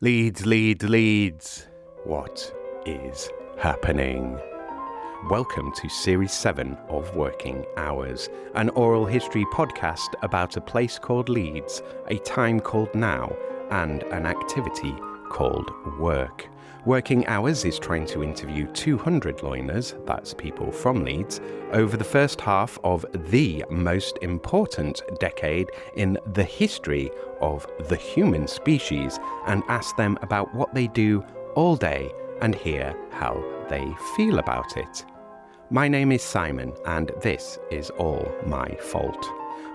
Leeds, Leeds, Leeds. What is happening? Welcome to Series 7 of Working Hours, an oral history podcast about a place called Leeds, a time called now, and an activity called work. Working Hours is trying to interview 200 loiners, that's people from Leeds, over the first half of the most important decade in the history of the human species and ask them about what they do all day and hear how they feel about it. My name is Simon, and this is all my fault.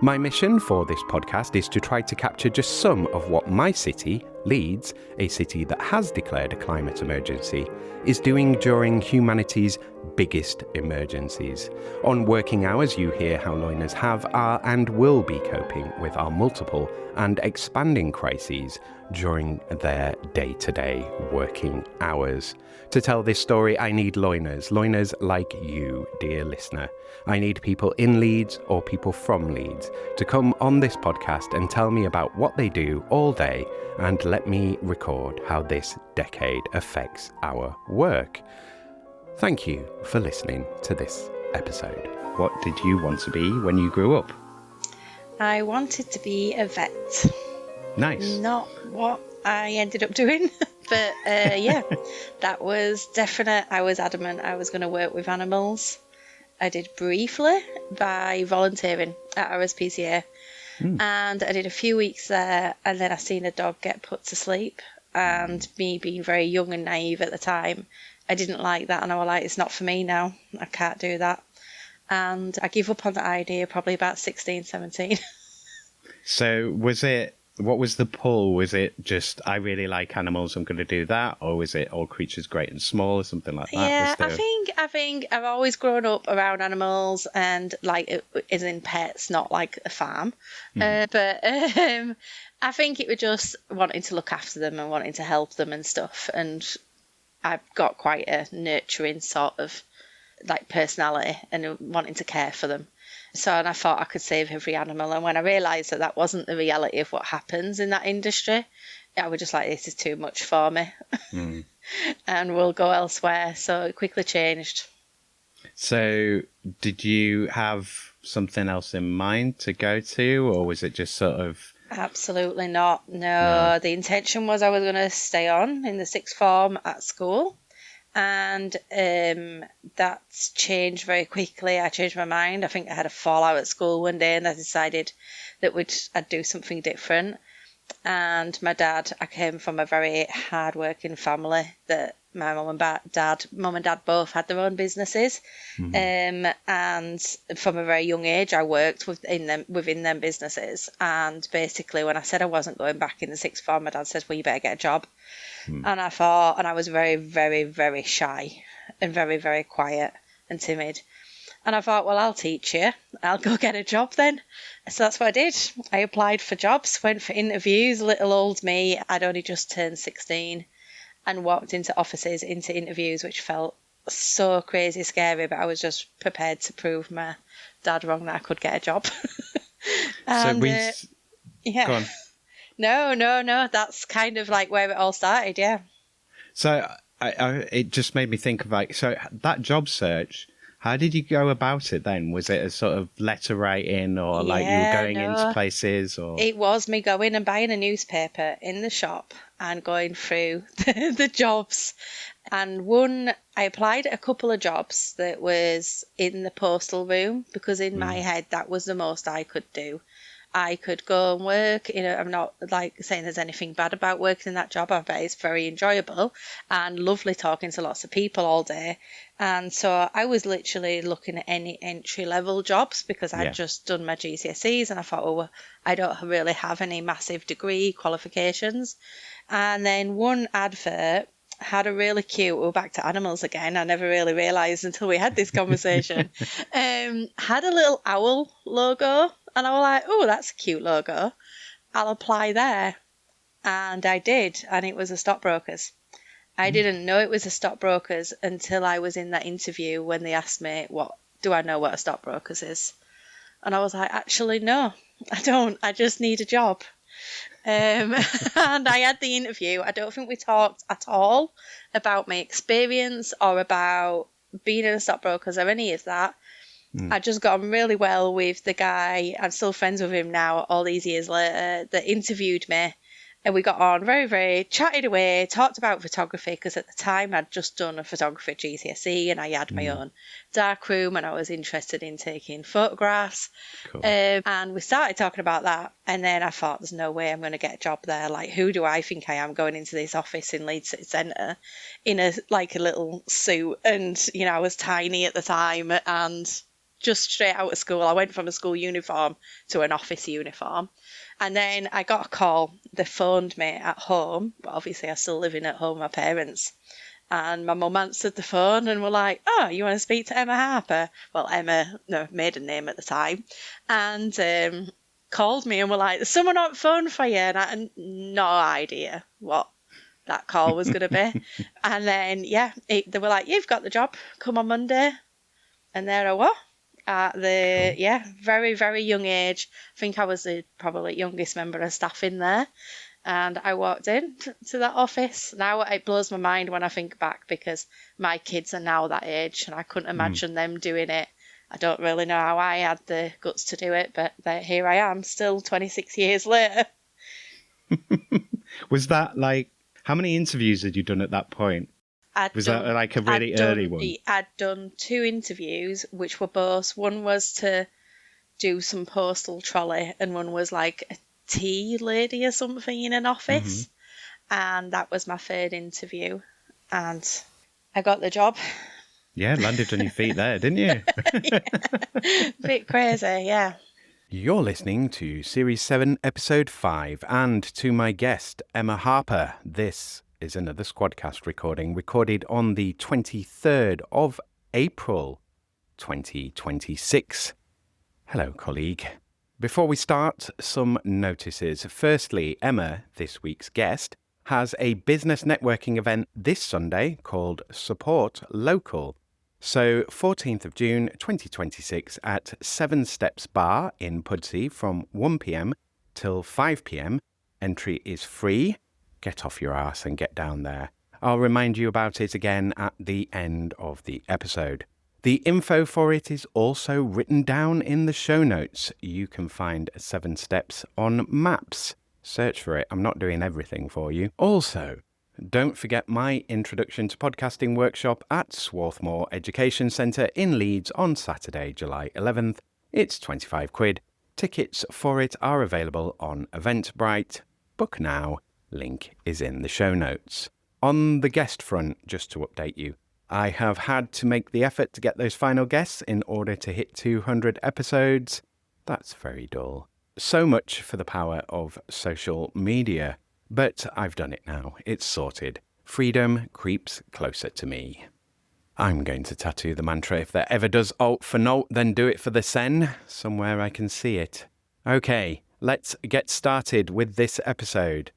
My mission for this podcast is to try to capture just some of what my city, Leeds, a city that has declared a climate emergency, is doing during humanity's biggest emergencies. On Working Hours, you hear how loiners have, are, and will be coping with our multiple and expanding crises during their day-to-day working hours. To tell this story, I need loiners like you, dear listener. I need people in Leeds or people from Leeds to come on this podcast and tell me about what they do all day and let me record how this decade affects our work. Thank you for listening to this episode. What did you want to be when you grew up? I wanted to be a vet. Nice. Not what I ended up doing, but yeah, that was definite. I was adamant I was going to work with animals. I did briefly by volunteering at RSPCA, and I did a few weeks there, and then I seen a dog get put to sleep, and me being very young and naive at the time, I didn't like that, and I was like, it's not for me now, I can't do that, and I gave up on the idea probably about 16, 17. So what was the pull? Was it just, I really like animals, I'm going to do that? Or was it all creatures great and small or something like that? Yeah, I think I've always grown up around animals and like as in pets, not like a farm. But I think it was just wanting to look after them and wanting to help them and stuff. And I've got quite a nurturing sort of like personality and wanting to care for them. So, and I thought I could save every animal. And when I realised that that wasn't the reality of what happens in that industry, I was just like, this is too much for me. And we'll go elsewhere. So it quickly changed. So did you have something else in mind to go to, or was it just sort of... Absolutely not. No. The intention was I was going to stay on in the sixth form at school. And that's changed very quickly. I changed my mind. I think I had a fallout at school one day and I decided that I'd do something different. And my dad, I came from a very hard-working family that my mum and dad both had their own businesses. And from a very young age, I worked within them businesses. And basically, when I said I wasn't going back in the sixth form, my dad said, well, you better get a job. And I thought, and I was very, very, very shy and very, very quiet and timid. And I thought, well, I'll teach you. I'll go get a job then. So that's what I did. I applied for jobs, went for interviews. Little old me, I'd only just turned 16 and walked into offices, into interviews, which felt so crazy scary, but I was just prepared to prove my dad wrong that I could get a job. And, yeah. Go on. No. That's kind of like where it all started, yeah. So it just made me think of like, so that job search, how did you go about it then? Was it a sort of letter writing or like you were going into places? Or it was me going and buying a newspaper in the shop and going through the jobs. And I applied at a couple of jobs that was in the postal room because in my head that was the most I could do. I could go and work, I'm not like saying there's anything bad about working in that job. I bet it's very enjoyable and lovely talking to lots of people all day. And so I was literally looking at any entry level jobs because I'd just done my GCSEs and I thought, well, I don't really have any massive degree qualifications. And then one advert had a really cute, we're back to animals again, I never really realised until we had this conversation, had a little owl logo. And I was like, oh, that's a cute logo. I'll apply there. And I did. And it was a stockbrokers. I didn't know it was a stockbrokers until I was in that interview when they asked me, do I know what a stockbrokers is? And I was like, actually, no, I don't. I just need a job. And I had the interview. I don't think we talked at all about my experience or about being in a stockbrokers or any of that. I just got on really well with the guy. I'm still friends with him now, all these years later, that interviewed me. And we got on very, very, chatted away, talked about photography, because at the time I'd just done a photography GCSE and I had my own darkroom and I was interested in taking photographs. Cool. And we started talking about that. And then I thought, there's no way I'm going to get a job there. Like, who do I think I am going into this office in Leeds City Centre in a little suit? And, I was tiny at the time and just straight out of school. I went from a school uniform to an office uniform. And then I got a call. They phoned me at home, but obviously I was still living at home with my parents. And my mum answered the phone and were like, oh, you want to speak to Emma Harper? Well, Emma, no, maiden name at the time. And called me and were like, there's someone on the phone for you. And I had no idea what that call was going to be. And then, they were like, you've got the job. Come on Monday. And there I was. At the very, very young age. I think I was the probably youngest member of staff in there, and I walked in to that office. Now it blows my mind when I think back, because my kids are now that age and I couldn't imagine them doing it. I don't really know how I had the guts to do it, but here I am still 26 years later. Was that like, how many interviews had you done at that point? That like a really early one? I'd done 2 interviews, which were both, one was to do some postal trolley and one was like a tea lady or something in an office. And that was my 3rd interview. And I got the job. Yeah, landed on your feet there, didn't you? Bit crazy, yeah. You're listening to Series 7, Episode 5, and to my guest, Emma Harper. This is another Squadcast recorded on the 23rd of April 2026. Hello, colleague. Before we start, some notices. Firstly, Emma, this week's guest, has a business networking event this Sunday called Support Local. So 14th of June 2026 at 7 Steps Bar in Pudsey from 1 p.m. till 5 p.m. Entry is free. Get off your arse and get down there. I'll remind you about it again at the end of the episode. The info for it is also written down in the show notes. You can find 7 Steps on Maps. Search for it. I'm not doing everything for you. Also, don't forget my Introduction to Podcasting workshop at Swarthmore Education Centre in Leeds on Saturday, July 11th. It's £25. Tickets for it are available on Eventbrite. Book now. Link is in the show notes. On the guest front, just to update you, I have had to make the effort to get those final guests in order to hit 200 episodes. That's very dull. So much for the power of social media. But I've done it now. It's sorted. Freedom creeps closer to me. I'm going to tattoo the mantra, if there ever does alt for naught, then do it for the sen. Somewhere I can see it. Okay, let's get started with this episode.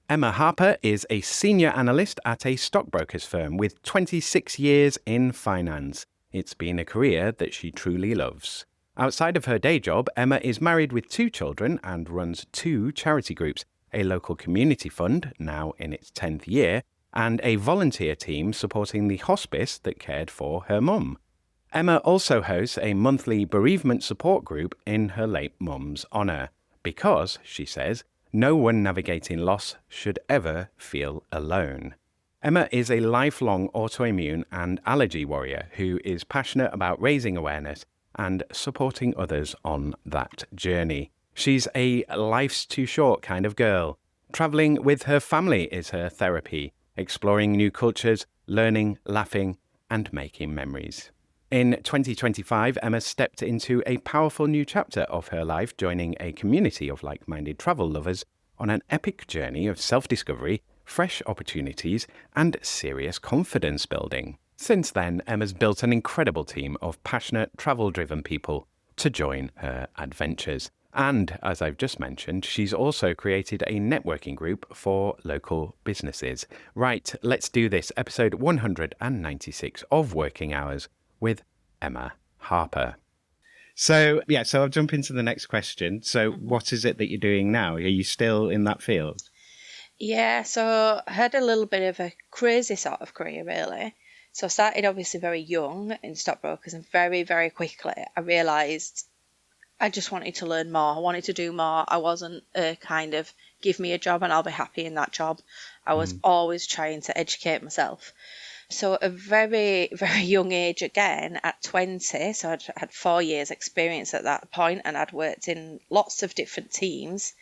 Emma Harper is a senior analyst at a stockbrokers firm with 26 years in finance. It's been a career that she truly loves. Outside of her day job, Emma is married with 2 children and runs 2 charity groups, a local community fund, now in its 10th year, and a volunteer team supporting the hospice that cared for her mum. Emma also hosts a monthly bereavement support group in her late mum's honour, because, she says, no one navigating loss should ever feel alone. Emma is a lifelong autoimmune and allergy warrior who is passionate about raising awareness and supporting others on that journey. She's a life's too short kind of girl. Travelling with her family is her therapy, exploring new cultures, learning, laughing, and making memories. In 2025, Emma stepped into a powerful new chapter of her life, joining a community of like-minded travel lovers on an epic journey of self-discovery, fresh opportunities, and serious confidence building. Since then, Emma's built an incredible team of passionate, travel-driven people to join her adventures. And, as I've just mentioned, she's also created a networking group for local businesses. Right, let's do this. Episode 196 of Working Hours with Emma Harper. So I'll jump into the next question. So what is it that you're doing now? Are you still in that field? Yeah, so I had a little bit of a crazy sort of career, really. So I started obviously very young in stockbrokers, and very, very quickly I realised I just wanted to learn more. I wanted to do more. I wasn't a kind of give me a job and I'll be happy in that job. I was always trying to educate myself. So at a very, very young age again, at 20, so I'd had 4 years experience at that point, and I'd worked in lots of different teams.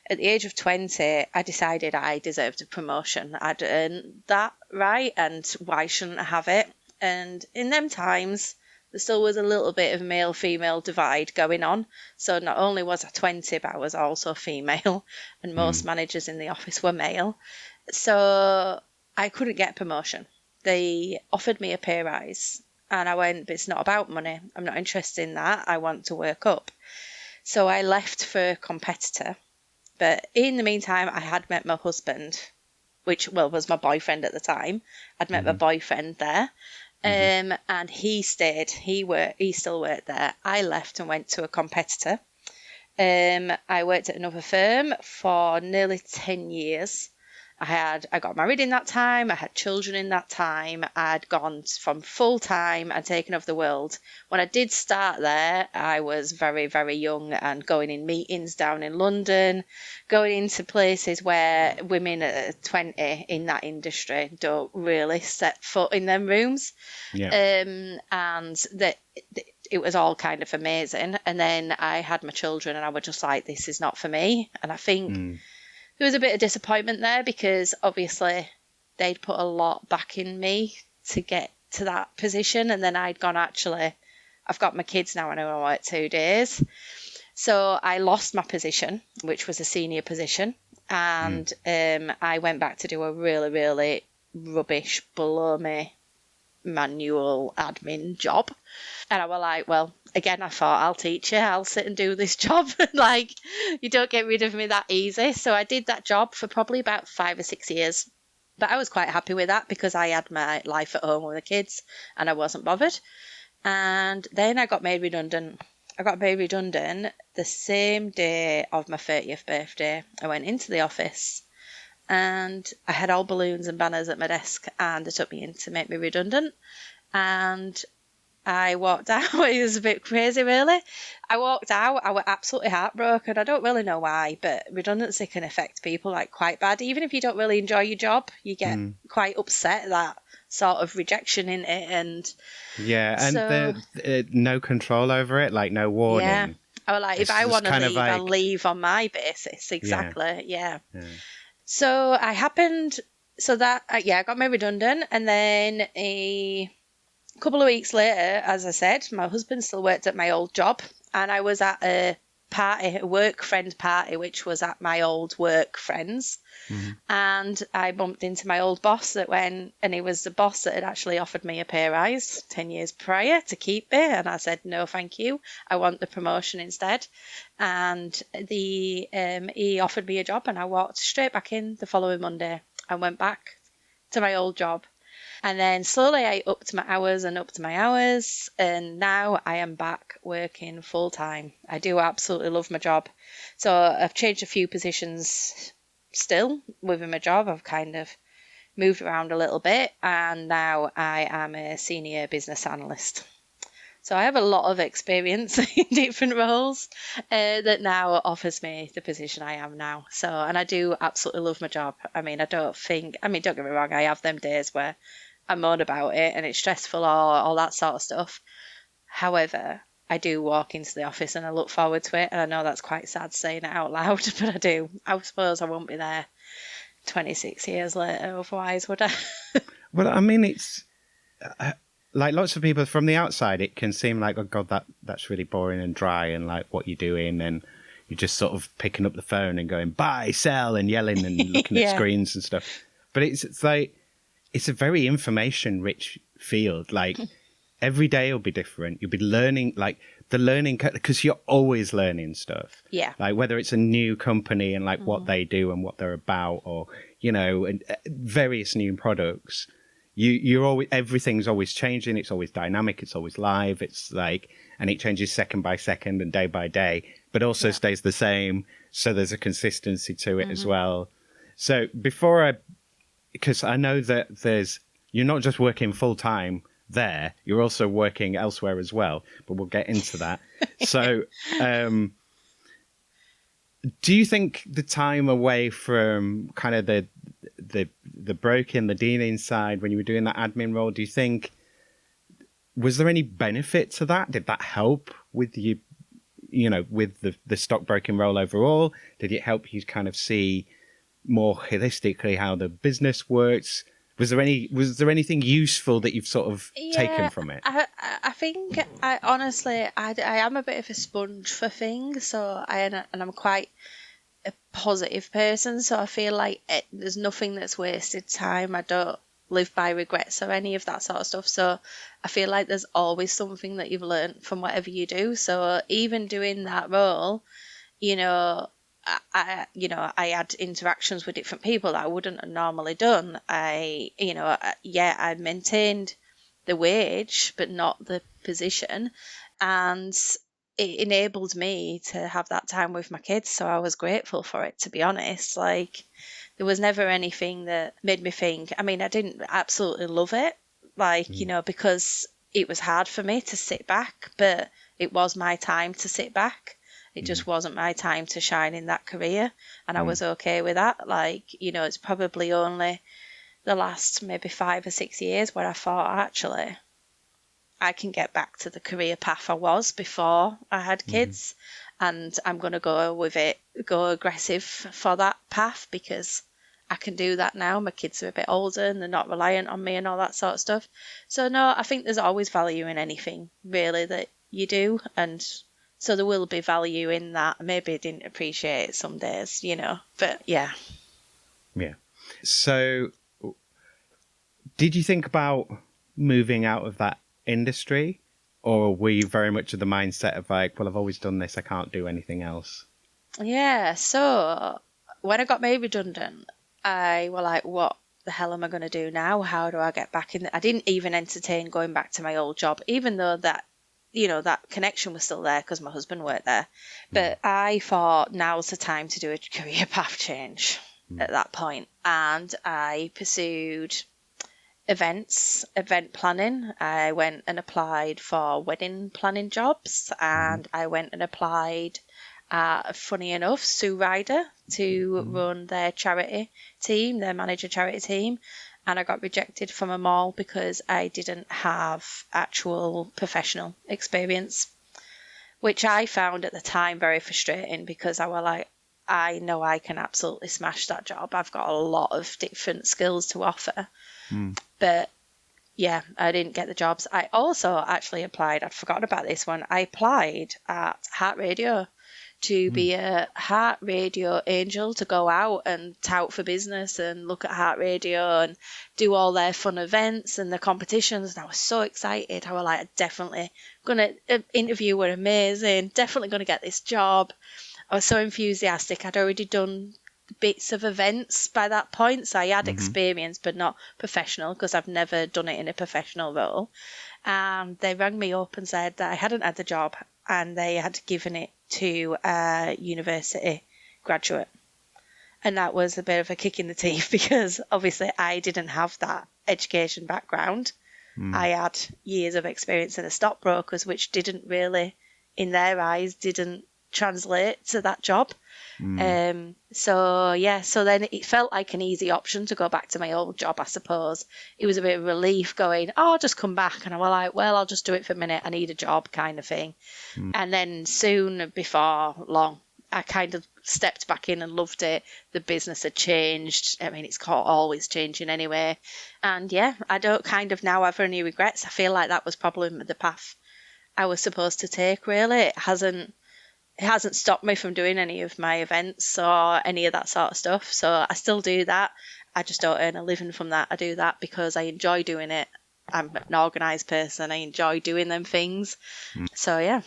At the age of 20, I decided I deserved a promotion. I'd earned that right, and why shouldn't I have it? And in them times, there still was a little bit of male-female divide going on. So not only was I 20, but I was also female, and most managers in the office were male. So I couldn't get a promotion. They offered me a pay rise, and I went, but it's not about money. I'm not interested in that. I want to work up. So I left for a competitor. But in the meantime, I had met my husband, which, well, was my boyfriend at the time. I'd met my boyfriend there. And he stayed. He still worked there. I left and went to a competitor. I worked at another firm for nearly 10 years. I got married in that time. I had children in that time. I'd gone from full time and taken over the world. When I did start there, I was very, very young and going in meetings down in London, going into places where women at 20 in that industry don't really set foot in them rooms. Yeah. And that it was all kind of amazing. And then I had my children, and I was just like, this is not for me. And I think there was a bit of disappointment there, because obviously they'd put a lot back in me to get to that position. And then I'd gone, actually, I've got my kids now and I only work 2 days. So I lost my position, which was a senior position. And I went back to do a really, really rubbish, below me manual admin job. And I was like, well, again, I thought, I'll teach you, I'll sit and do this job. Like, you don't get rid of me that easy. So I did that job for probably about 5 or 6 years. But I was quite happy with that, because I had my life at home with the kids and I wasn't bothered. And then I got made redundant. I got made redundant the same day of my 30th birthday. I went into the office and I had all balloons and banners at my desk, and they took me in to make me redundant. And I walked out. It was a bit crazy, really. I walked out. I was absolutely heartbroken. I don't really know why, but redundancy can affect people like quite bad. Even if you don't really enjoy your job, you get quite upset, that sort of rejection in it. And no control over it, like no warning. Yeah. I was like, if I want to leave, I'll leave on my basis. Exactly. Yeah. So I got made redundant, and then a couple of weeks later, as I said, my husband still worked at my old job, and I was at a work friend party, which was at my old work friends. And I bumped into my old boss and he was the boss that had actually offered me a pay rise 10 years prior to keep me. And I said, no, thank you. I want the promotion instead. And he offered me a job, and I walked straight back in the following Monday and went back to my old job. And then slowly I upped my hours, and now I am back working full time. I do absolutely love my job. So I've changed a few positions still within my job. I've kind of moved around a little bit, and now I am a senior business analyst. So I have a lot of experience in different roles that now offers me the position I am now. So, and I do absolutely love my job. Don't get me wrong, I have them days where I moan about it and it's stressful or all that sort of stuff. However, I do walk into the office and I look forward to it. And I know that's quite sad saying it out loud, but I do. I suppose I won't be there 26 years later, otherwise, would I? Well, I mean, it's like lots of people from the outside, it can seem like, oh God, that's really boring and dry, and like what you're doing, and you're just sort of picking up the phone and going buy, sell, and yelling and looking at screens and stuff. But it's like, it's a very information rich field. Like every day will be different. You'll be learning, like the learning, because you're always learning stuff. Yeah. Like whether it's a new company and like what they do and what they're about, or, and various new products, you're always, everything's always changing. It's always dynamic. It's always live. It's like, and it changes second by second and day by day, but also stays the same. So there's a consistency to it as well. So because I know that you're not just working full time there, you're also working elsewhere as well, but we'll get into that. So, do you think the time away from kind of the broking, the dealing side, when you were doing that admin role, do you think, was there any benefit to that? Did that help with you, with the stockbroking role overall? Did it help you kind of see more holistically how the business works? Was there anything useful that you've sort of taken from it? I think I honestly I am a bit of a sponge for things, so and I'm quite a positive person, so I feel like there's nothing that's wasted time. I don't live by regrets or any of that sort of stuff, so I feel like there's always something that you've learned from whatever you do. So even doing that role, I had interactions with different people that I wouldn't have normally done. I maintained the wage, but not the position. And it enabled me to have that time with my kids. So I was grateful for it, to be honest. Like, there was never anything that made me think, I mean, I didn't absolutely love it, because it was hard for me to sit back, but it was my time to sit back. It just wasn't my time to shine in that career. And I was okay with that. It's probably only the last maybe 5 or 6 years where I thought, actually, I can get back to the career path I was before I had kids. And I'm going to go aggressive for that path because I can do that now. My kids are a bit older and they're not reliant on me and all that sort of stuff. So no, I think there's always value in anything really that you do. And so there will be value in that. Maybe I didn't appreciate it some days, but yeah. Yeah. So did you think about moving out of that industry, or were you very much of the mindset of like, well, I've always done this, I can't do anything else? Yeah, so when I got made redundant, I were like, what the hell am I going to do now? How do I get back in? I didn't even entertain going back to my old job, even though that connection was still there because my husband worked there. But I thought now's the time to do a career path change at that point. And I pursued event planning. I went and applied for wedding planning jobs, and I went and applied, funny enough, Sue Ryder to run their manager charity team. And I got rejected from them all because I didn't have actual professional experience, which I found at the time very frustrating because I was like, I know I can absolutely smash that job. I've got a lot of different skills to offer. But yeah, I didn't get the jobs. I also actually applied, I'd forgotten about this one. I applied at Heart Radio to be a Heart Radio angel, to go out and tout for business and look at Heart Radio and do all their fun events and the competitions. And I was so excited. I was like, definitely going to interview, were amazing, definitely going to get this job. I was so enthusiastic. I'd already done bits of events by that point, so I had experience but not professional because I've never done it in a professional role. And they rang me up and said that I hadn't had the job and they had given it to a university graduate. And that was a bit of a kick in the teeth because obviously I didn't have that education background. I had years of experience in the stockbrokers, which didn't really, in their eyes, didn't translate to that job. So then it felt like an easy option to go back to my old job, I suppose. It was a bit of relief going, I'll just come back. And I was like, well, I'll just do it for a minute. I need a job kind of thing. And then soon before long, I kind of stepped back in and loved it. The business had changed. I mean, it's always changing anyway. And yeah, I don't kind of now have any regrets. I feel like that was probably the path I was supposed to take, really. It hasn't stopped me from doing any of my events or any of that sort of stuff. So I still do that. I just don't earn a living from that. I do that because I enjoy doing it. I'm an organised person. I enjoy doing them things. So, yeah.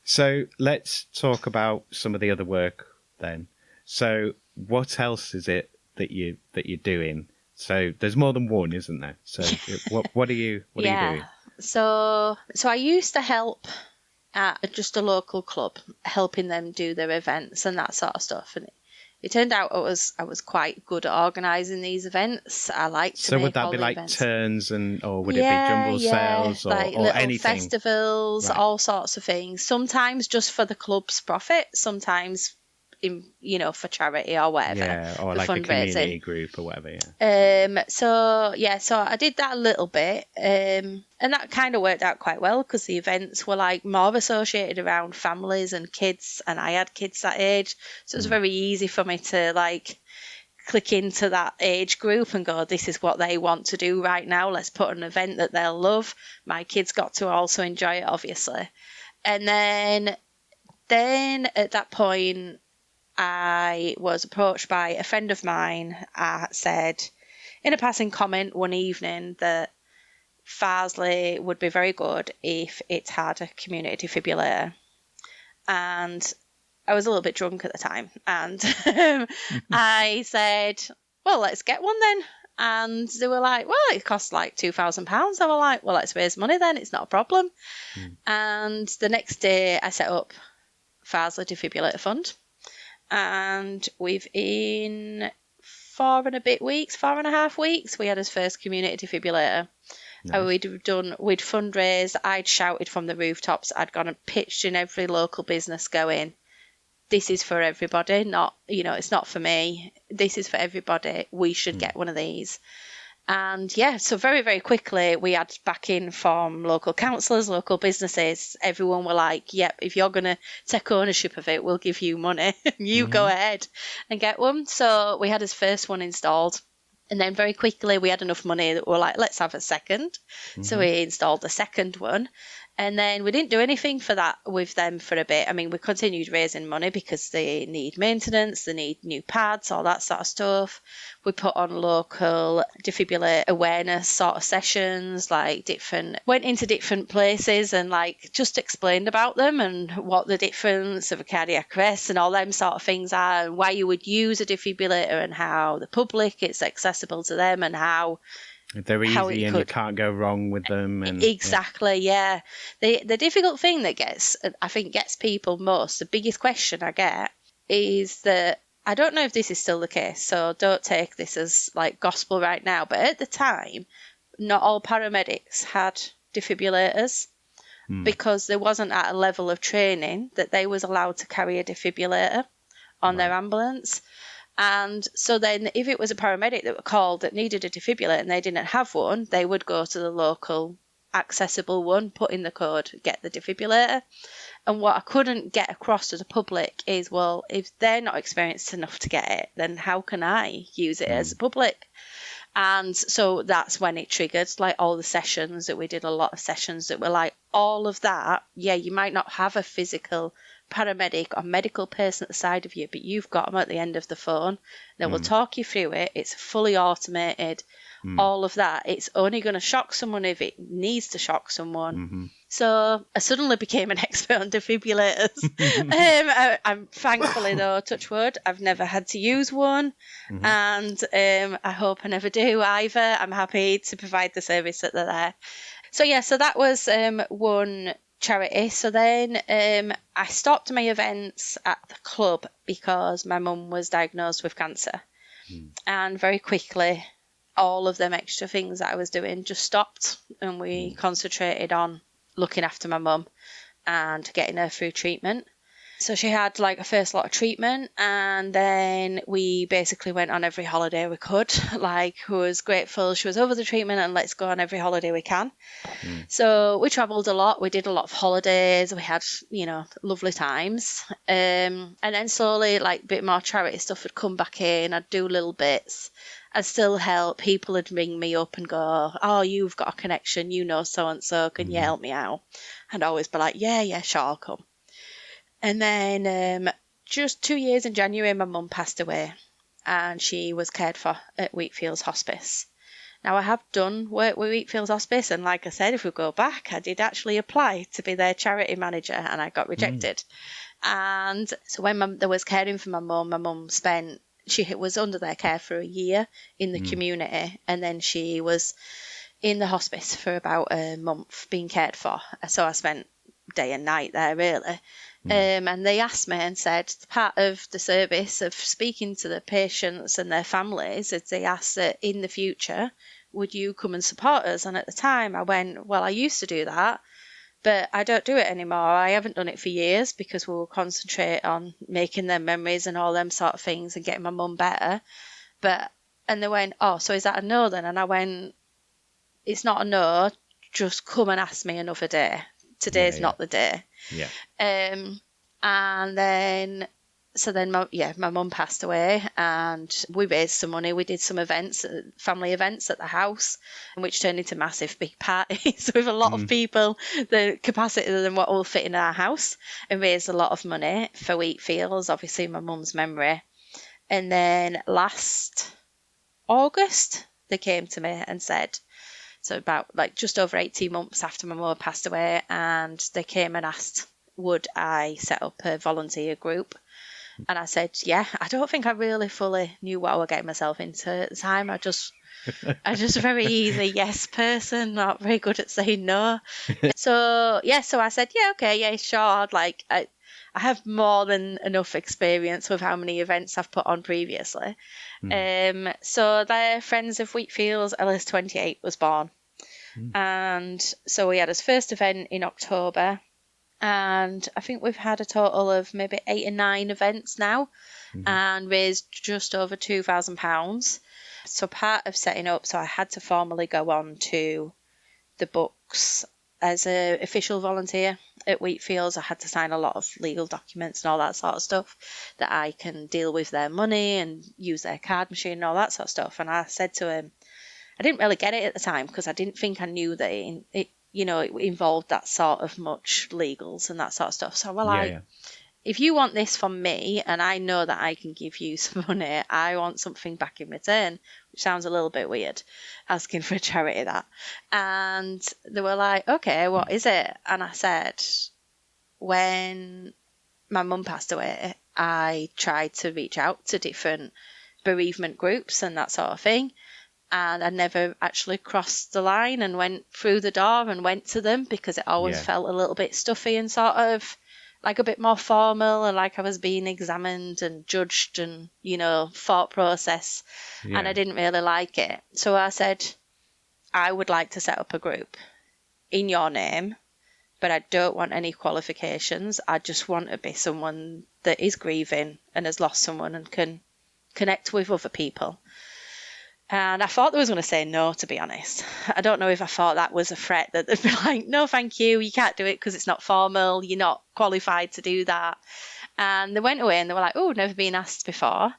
So let's talk about some of the other work then. So what else is it that you're doing? So there's more than one, isn't there? So what are you doing? So I used to help at just a local club, helping them do their events and that sort of stuff. And it turned out I was quite good at organising these events. I like to So make would that all be the like events. turns or would it be jumble sales or, like or little anything? festivals, Right. all sorts of things. Sometimes just for the club's profit, sometimes for charity or whatever. Yeah, or for like a fundraising. community group or whatever, yeah. So I did that a little bit, and that kind of worked out quite well because the events were like more associated around families and kids, and I had kids that age, so it was very easy for me to like click into that age group and go, this is what they want to do right now. Let's put an event that they'll love. My kids got to also enjoy it, obviously. And then at that point, I was approached by a friend of mine. Said in a passing comment one evening that Farsley would be very good if it had a community defibrillator. And I was a little bit drunk at the time. And I said, well, let's get one then. And they were like, well, it costs like £2,000. I was like, well, let's raise money then. It's not a problem. And the next day I set up Farsley Defibrillator Fund. And in 4.5 weeks, we had his first community defibrillator. Nice. We'd fundraised, I'd shouted from the rooftops, I'd gone and pitched in every local business going, this is for everybody, not, it's not for me. This is for everybody. We should get one of these. And so very, very quickly we had backing from local councillors, local businesses. Everyone were like, yep, if you're going to take ownership of it, we'll give you money. You go ahead and get one. So we had his first one installed. And then very quickly we had enough money that we were like, let's have a second. So we installed the second one. And then we didn't do anything for that with them for a bit. I mean, we continued raising money because they need maintenance, they need new pads, all that sort of stuff. We put on local defibrillator awareness sort of sessions, went into different places and just explained about them and what the difference of a cardiac arrest and all them sort of things are, and why you would use a defibrillator and how the public, it's accessible to them and how they're easy and you can't go wrong with them. And exactly, yeah. The difficult thing that gets people most, the biggest question I get is that, I don't know if this is still the case, so don't take this as like gospel right now, but at the time, not all paramedics had defibrillators because there wasn't at a level of training that they was allowed to carry a defibrillator on their ambulance. And so then if it was a paramedic that were called that needed a defibrillator and they didn't have one, they would go to the local accessible one, put in the code, get the defibrillator. And what I couldn't get across to the public is, well, if they're not experienced enough to get it, then how can I use it as a public? And so that's when it triggered all the sessions that we did, a lot of sessions that were like all of that. Yeah, you might not have a physical paramedic or medical person at the side of you, but you've got them at the end of the phone. They will talk you through it. It's fully automated. All of that. It's only going to shock someone if it needs to shock someone. So I suddenly became an expert on defibrillators. I'm thankfully, though, touch wood, I've never had to use one. And I hope I never do either. I'm happy to provide the service that they're there. So that was one charity. So then I stopped my events at the club because my mum was diagnosed with cancer. And very quickly, all of them extra things that I was doing just stopped, and we concentrated on looking after my mum and getting her through treatment. So she had a first lot of treatment, and then we basically went on every holiday we could. Who was grateful she was over the treatment, and let's go on every holiday we can. So we travelled a lot. We did a lot of holidays. We had, lovely times. And then slowly, a bit more charity stuff would come back in. I'd do little bits. I'd still help. People would ring me up and go, oh, you've got a connection, so-and-so, can you help me out? And I'd always be like, yeah, sure, I'll come. And then just 2 years in January, my mum passed away, and she was cared for at Wheatfields Hospice. Now, I have done work with Wheatfields Hospice, and like I said, if we go back, I did actually apply to be their charity manager, and I got rejected. And so when there was caring for my mum spent she was under their care for a year in the community, and then she was in the hospice for about a month being cared for. So I spent day and night there, really. And they asked me and said, part of the service of speaking to the patients and their families is they asked that in the future, would you come and support us? And at the time I went, well, I used to do that, but I don't do it anymore. I haven't done it for years because we will concentrate on making them memories and all them sort of things and getting my mum better. And they went, oh, so is that a no then? And I went, it's not a no, just come and ask me another day. Today's not the day. Yeah. And then, so then my mum passed away, and we raised some money. We did some events, family events at the house, which turned into massive big parties with a lot of people, the capacity than what will fit in our house, and raised a lot of money for Wheatfields, obviously my mum's memory. And then last August, they came to me and said, so about like just over 18 months after my mum passed away, and they came and asked, would I set up a volunteer group? And I said, yeah. I don't think I really fully knew what I was getting myself into at the time. I just a very easy yes person, not very good at saying no. So I said, yeah, okay, yeah, sure. I have more than enough experience with how many events I've put on previously. So the Friends of Wheatfields LS28 was born. And so we had his first event in October, and I think we've had a total of maybe 8 or 9 events now, and raised just over £2,000. So part of setting up, so I had to formally go on to the books as an official volunteer at Wheatfields. I had to sign a lot of legal documents and all that sort of stuff, that I can deal with their money and use their card machine and all that sort of stuff. And I said to him, I didn't really get it at the time because I didn't think I knew that it involved that sort of much legals and that sort of stuff. So, if you want this from me and I know that I can give you some money, I want something back in return, which sounds a little bit weird, asking for a charity that. And they were like, okay, what is it? And I said, when my mum passed away, I tried to reach out to different bereavement groups and that sort of thing. And I never actually crossed the line and went through the door and went to them, because it always felt a little bit stuffy and sort of like a bit more formal, and like I was being examined and judged and, thought process. And I didn't really like it. So I said, I would like to set up a group in your name, but I don't want any qualifications. I just want to be someone that is grieving and has lost someone and can connect with other people. And I thought they was going to say no, to be honest. I don't know if I thought that was a threat, that they'd be like, no, thank you, you can't do it because it's not formal, you're not qualified to do that. And they went away and they were like, oh, never been asked before.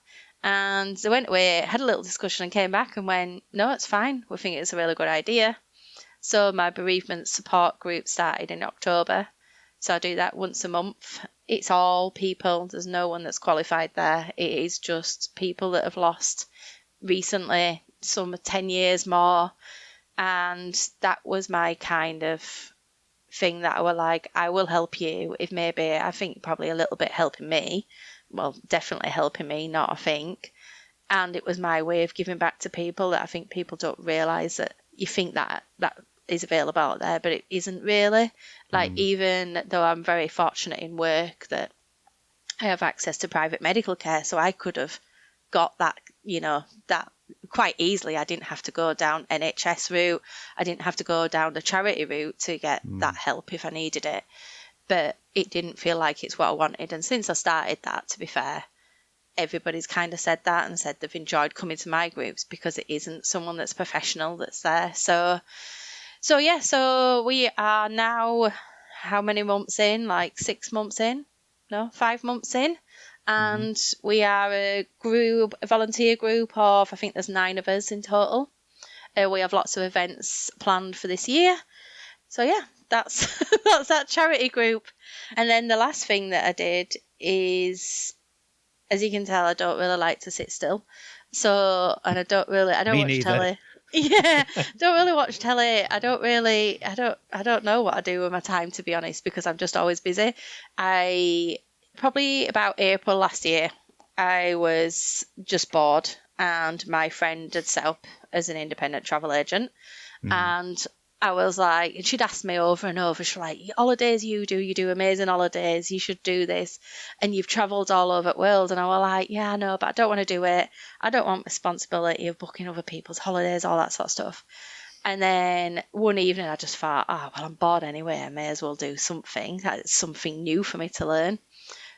And they went away, had a little discussion and came back and went, no, it's fine, we think it's a really good idea. So my bereavement support group started in October. So I do that once a month. It's all people, there's no one that's qualified there. It is just people that have lost recently, some 10 years more. And that was my kind of thing that I were like, I will help you if maybe, I think probably a little bit helping me. Well, definitely helping me, not I think. And it was my way of giving back to people that I think people don't realise, that you think that is available out there, but it isn't really. Like, even though I'm very fortunate in work that I have access to private medical care, so I could have got that, that quite easily. I didn't have to go down NHS route. I didn't have to go down the charity route to get that help if I needed it. But it didn't feel like it's what I wanted. And since I started that, to be fair, everybody's kind of said that and said they've enjoyed coming to my groups because it isn't someone that's professional that's there. So we are now, how many months in? Like 6 months in? No, 5 months in. And we are a volunteer group of, I think there's 9 of us in total. We have lots of events planned for this year. So yeah, that's that's that charity group. And then the last thing that I did is, as you can tell, I don't really like to sit still. So, and I don't watch telly. Yeah, don't really watch telly. I don't know what I do with my time, to be honest, because I'm just always busy. Probably about April last year, I was just bored, and my friend had set up as an independent travel agent. And I was like, and she'd asked me over and over, she's like, holidays you do amazing holidays, you should do this, and you've travelled all over the world. And I was like, yeah, I know, but I don't want to do it. I don't want responsibility of booking other people's holidays, all that sort of stuff. And then one evening I just thought, oh, well, I'm bored anyway, I may as well do something. That's something new for me to learn.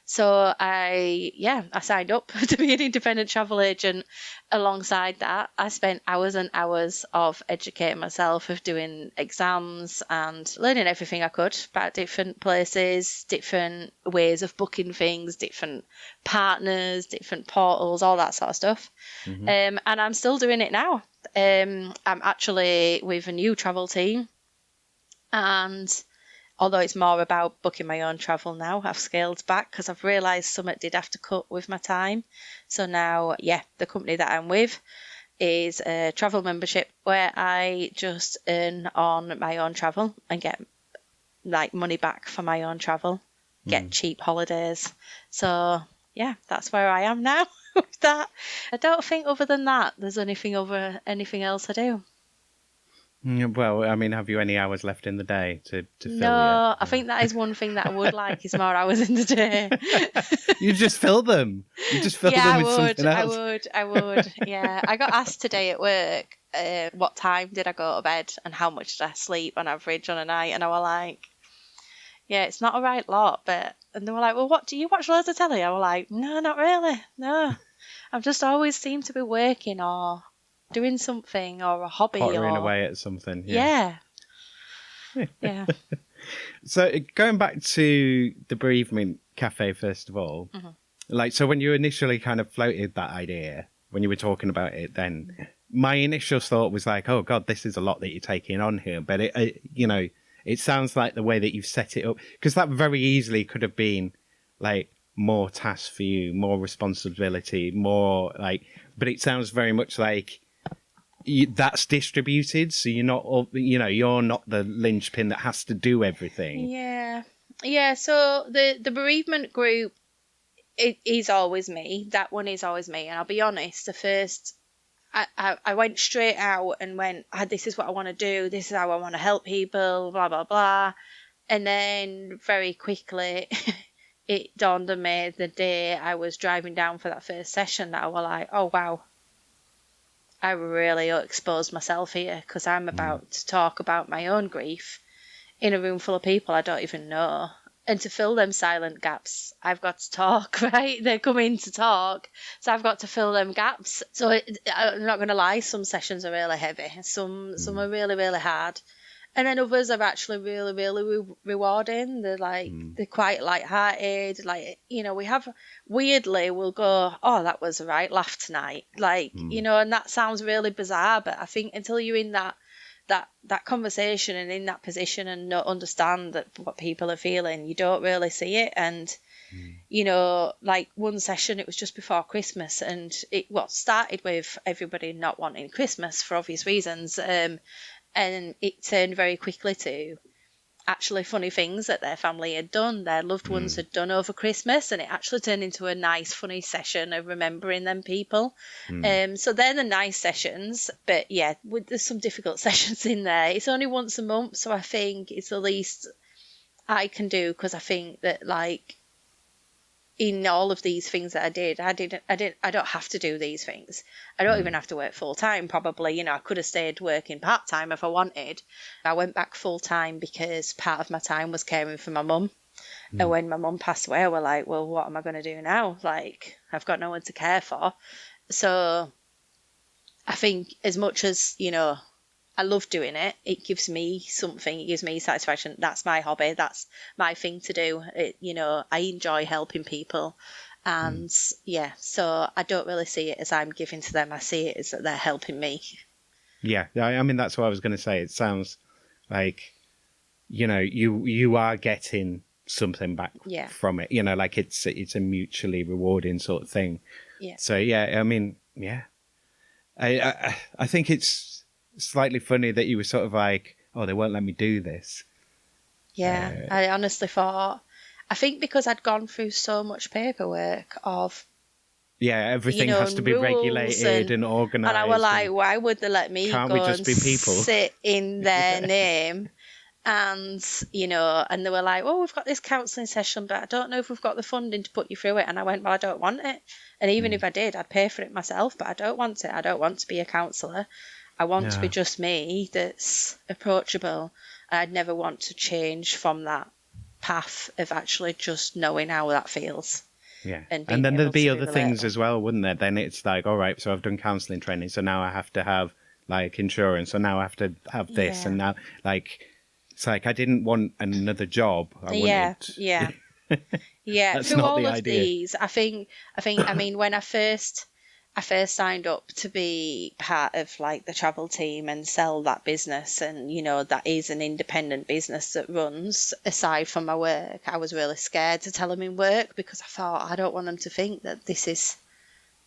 So I signed up to be an independent travel agent. Alongside that, I spent hours and hours of educating myself, of doing exams and learning everything I could about different places, different ways of booking things, different partners, different portals, all that sort of stuff. And I'm still doing it now. I'm actually with a new travel team, and although it's more about booking my own travel now, I've scaled back because I've realised something did have to cut with my time. So now, the company that I'm with is a travel membership where I just earn on my own travel and get like money back for my own travel, get cheap holidays. So that's where I am now with that. I don't think other than that there's anything else I do. Well, I mean, have you any hours left in the day to fill No, I think that is one thing that I would like is more hours in the day. You just fill them. You just fill them with something else. I would. Yeah, I got asked today at work, what time did I go to bed and how much did I sleep on average on a night, and I was like, yeah, it's not a right lot, and they were like, well, what, do you watch loads of telly? I was like, no, not really, no. I've just always seemed to be working or doing something or a hobby Pottering away at something. Yeah. So going back to the bereavement cafe, first of all, like, so when you initially kind of floated that idea, when you were talking about it, then my initial thought was like, oh God, this is a lot that you're taking on here. But it sounds like the way that you've set it up, because that very easily could have been like more tasks for you, more responsibility, more like, but it sounds very much like that's distributed, so you're not the linchpin that has to do everything. So the bereavement group, it is always me. That one is always me, and I'll be honest, the first I went straight out and went, this is what I want to do, this is how I want to help people, blah blah blah. And then very quickly it dawned on me the day I was driving down for that first session that I was like, oh wow, I really exposed myself here, because I'm about to talk about my own grief in a room full of people I don't even know. And to fill them silent gaps, I've got to talk, right? They're coming to talk, so I've got to fill them gaps. So I'm not going to lie, some sessions are really heavy. Some are really, really hard. And then others are actually really, really rewarding. They're like, they're quite light-hearted. Like, we have, weirdly, we'll go, oh, that was a right laugh tonight. Like, and that sounds really bizarre, but I think until you're in that conversation and in that position and not understand what people are feeling, you don't really see it. And, like one session, it was just before Christmas, and it started with everybody not wanting Christmas for obvious reasons. And it turned very quickly to actually funny things that their family had done, their loved ones had done over Christmas, and it actually turned into a nice, funny session of remembering them people. So they're the nice sessions, but there's some difficult sessions in there. It's only once a month, so I think it's the least I can do, because I think that, like, in all of these things that I don't have to do these things. I don't even have to work full time, probably. I could have stayed working part time if I wanted. I went back full time because part of my time was caring for my mum. And when my mum passed away, I was like, well, what am I going to do now? Like, I've got no one to care for. So I think as much as, I love doing it, it gives me something, it gives me satisfaction. That's my hobby, that's my thing to do. I enjoy helping people. And so I don't really see it as I'm giving to them. I see it as that they're helping me. Yeah, I mean, that's what I was going to say. It sounds like, you are getting something back from it. Like it's a mutually rewarding sort of thing. Yeah. So, I mean, I think it's slightly funny that you were sort of like, oh, they won't let me do this. I honestly thought, I think because I'd gone through so much paperwork of everything has to be rules regulated and organised. And I was like, why would they let me can't go we just and be people? sit in their name? And, and they were like, oh, we've got this counselling session, but I don't know if we've got the funding to put you through it. And I went, well, I don't want it. And even if I did, I'd pay for it myself, but I don't want it. I don't want to be a counsellor. I want to be just me that's approachable. And I'd never want to change from that path of actually just knowing how that feels. Yeah. And then there'd be other things relatable. as well, wouldn't there? Then it's like, all right, so I've done counselling training, so now I have to have like insurance, so now I have to have this, and now like it's like I didn't want another job. I wanted. Yeah. That's Through not all the of idea. these, I mean, when I first signed up to be part of like the travel team and sell that business, and that is an independent business that runs aside from my work, I was really scared to tell them in work, because I thought I don't want them to think that this is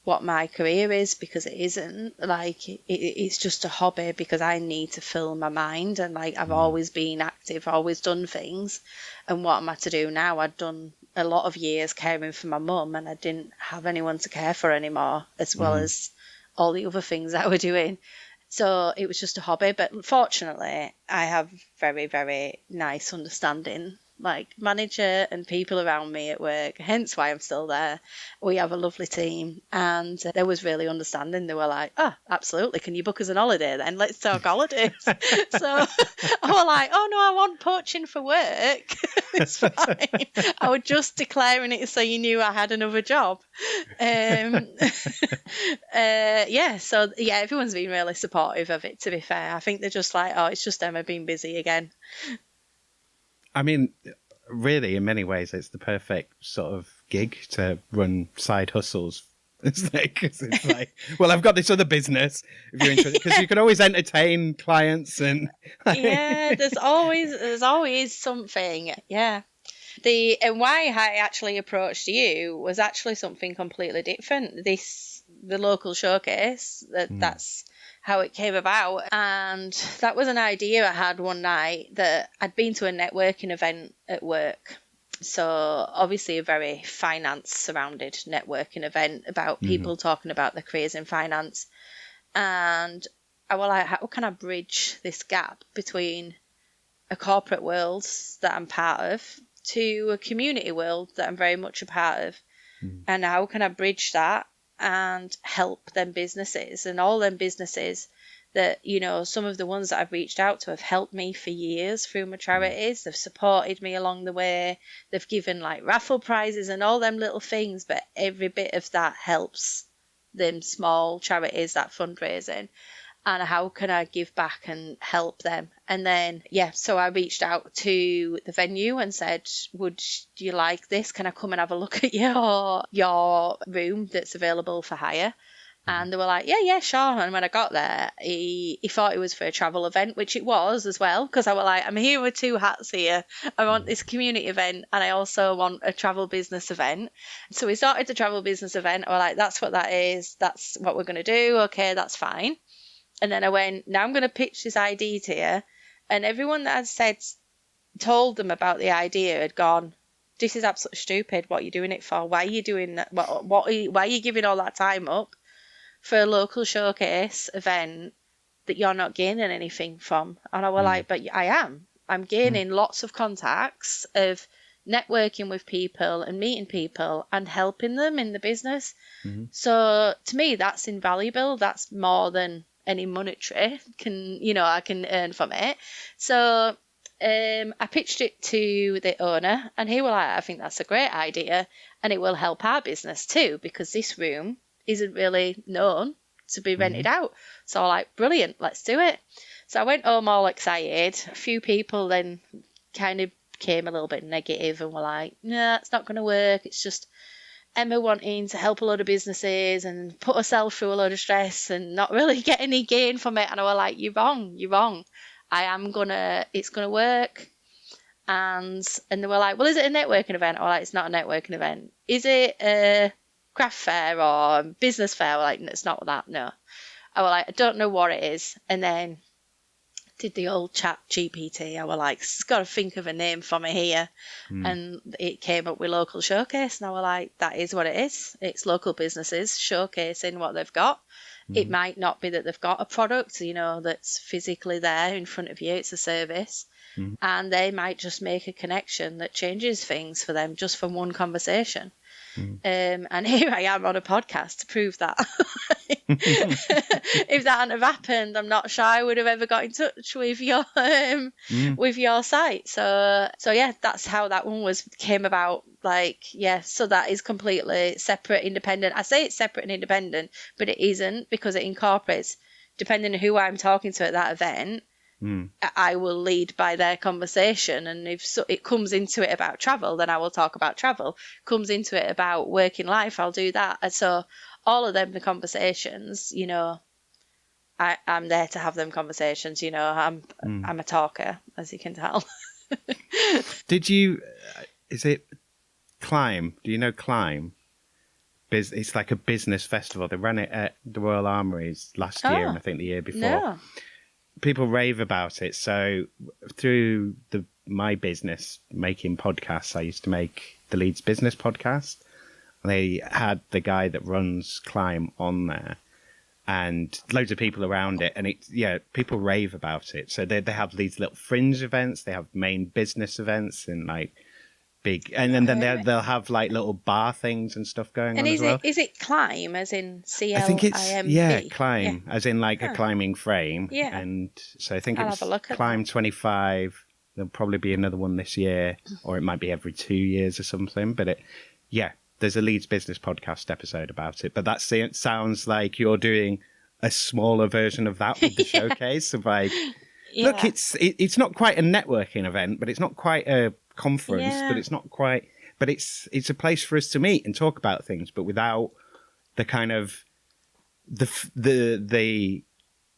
what my career is, because it isn't. Like it's just a hobby, because I need to fill my mind, and like I've always been active, always done things. And what am I to do now? I'd done a lot of years caring for my mum, and I didn't have anyone to care for anymore, as well as all the other things that I were doing. So it was just a hobby. But fortunately, I have very, very nice understanding like manager and people around me at work, hence why I'm still there. We have a lovely team, and they was really understanding. They were like, oh, absolutely, can you book us an holiday then? Let's talk holidays. So I was like, oh no, I want poaching for work. It's fine. I was just declaring it so you knew I had another job. Everyone's been really supportive of it, to be fair. I think they're just like, oh, it's just Emma being busy again. I mean, really, in many ways, it's the perfect sort of gig to run side hustles. It's like, well, I've got this other business if you're interested, because you can always entertain clients and. Yeah, there's always something. Yeah. And why I actually approached you was actually something completely different. The local showcase, that's how it came about. And that was an idea I had one night, that I'd been to a networking event at work. So obviously a very finance surrounded networking event about people talking about their careers in finance. And I was like, how can I bridge this gap between a corporate world that I'm part of to a community world that I'm very much a part of? And how can I bridge that and help them businesses, and all them businesses that, some of the ones that I've reached out to have helped me for years through my charities. They've supported me along the way. They've given like raffle prizes and all them little things, but every bit of that helps them small charities, that fundraising. And how can I give back and help them? And then, so I reached out to the venue and said, do you like this? Can I come and have a look at your room that's available for hire? And they were like, yeah, sure. And when I got there, he thought it was for a travel event, which it was as well, because I was like, I'm here with two hats here. I want this community event, and I also want a travel business event. So we started the travel business event. I was like, that's what that is. That's what we're going to do. Okay, that's fine. And then I went, now I'm going to pitch this idea to you. And everyone that had told them about the idea had gone, this is absolutely stupid. What are you doing it for? Why are you doing that? Why are you giving all that time up for a local showcase event that you're not gaining anything from? And I was like, but I am. I'm gaining lots of contacts of networking with people and meeting people and helping them in the business. So to me, that's invaluable. That's more than any monetary I can earn from it. So I pitched it to the owner, and he was like, I think that's a great idea, and it will help our business too, because this room isn't really known to be rented out. So I'm like, brilliant, let's do it. So I went home all excited. A few people then kind of became a little bit negative and were like, nah, it's not going to work. It's just Emma wanting to help a load of businesses and put herself through a load of stress and not really get any gain from it. And I was like, you're wrong. It's going to work. And they were like, well, is it a networking event? I was like, it's not a networking event. Is it a craft fair or a business fair? I was like, it's not that, no. I was like, I don't know what it is. And then did the old chat GPT. I was like, got to think of a name for me here. And it came up with local showcase. And I was like, that is what it is. It's local businesses showcasing what they've got. It might not be that they've got a product, you know, that's physically there in front of you. It's a service. And they might just make a connection that changes things for them just from one conversation. And here I am on a podcast to prove that. If that hadn't have happened, I'm not sure I would have ever got in touch with your site. So yeah, that's how that one came about. Like, yeah, so that is completely separate, independent. I say it's separate and independent, but it isn't, because it incorporates, depending on who I'm talking to at that event. I will lead by their conversation, and if it comes into it about travel, then I will talk about travel. Comes into it about working life, I'll do that. And so all of them, the conversations, you know, I'm there to have them conversations. You know, I'm a talker, as you can tell. Did you? Is it Climb? Do you know Climb? It's like a business festival. They ran it at the Royal Armouries last year, and I think the year before. No. People rave about it. So through my business making podcasts, I used to make the Leeds Business Podcast. They had the guy that runs Climb on there, and loads of people around it. And people rave about it. So they have these little fringe events. They have main business events and like big, and then they'll have like little bar things and stuff going on as well. And is it Climb, as in CLIMB? I think it's Climb, as in like a climbing frame. Yeah. And so I think it's Climb 25. There'll probably be another one this year, or it might be every 2 years or something. But there's a Leeds Business Podcast episode about it. But it sounds like you're doing a smaller version of that with the showcase of like, look, it's not quite a networking event, but it's not quite a conference, but it's not quite, but it's a place for us to meet and talk about things, but without the kind of the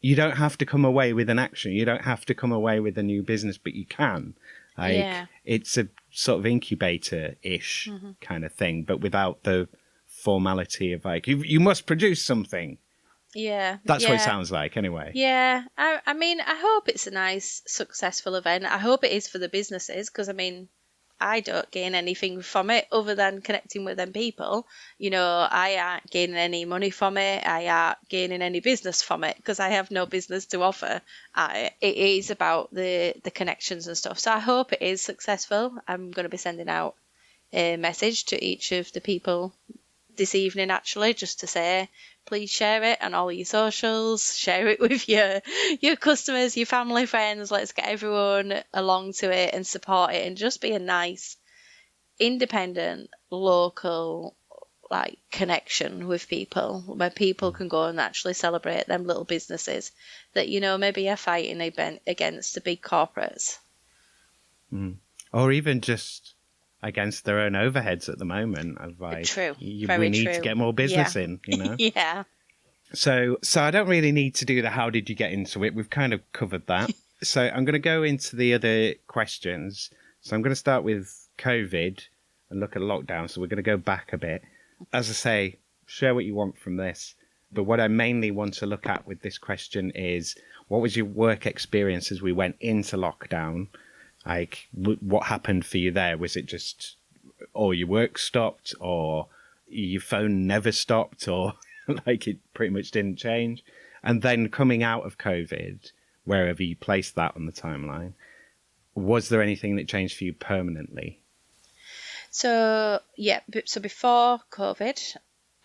you don't have to come away with an action, you don't have to come away with a new business, but you can, like, it's a sort of incubator-ish kind of thing, but without the formality of like you must produce something. That's what it sounds like anyway. I mean, I hope it's a nice, successful event. I hope it is for the businesses, because I mean, I don't gain anything from it other than connecting with them people. You know, I aren't gaining any money from it. I aren't gaining any business from it, because I have no business to offer. It is about the connections and stuff. So I hope it is successful. I'm going to be sending out a message to each of the people this evening, actually, just to say, please share it on all your socials, share it with your customers, your family, friends. Let's get everyone along to it and support it, and just be a nice, independent, local, like, connection with people, where people can go and actually celebrate them little businesses that, you know, maybe are fighting against the big corporates. Or even just against their own overheads at the moment. Of like, true. We need to get more business in, you know? So I don't really need to do the how did you get into it. We've kind of covered that. So I'm going to go into the other questions. So I'm going to start with COVID and look at lockdown. So we're going to go back a bit. As I say, share what you want from this. But what I mainly want to look at with this question is, what was your work experience as we went into lockdown? Like, what happened for you there? Was it just all your work stopped, or your phone never stopped, or like it pretty much didn't change? And then coming out of COVID, wherever you placed that on the timeline, was there anything that changed for you permanently? So before COVID,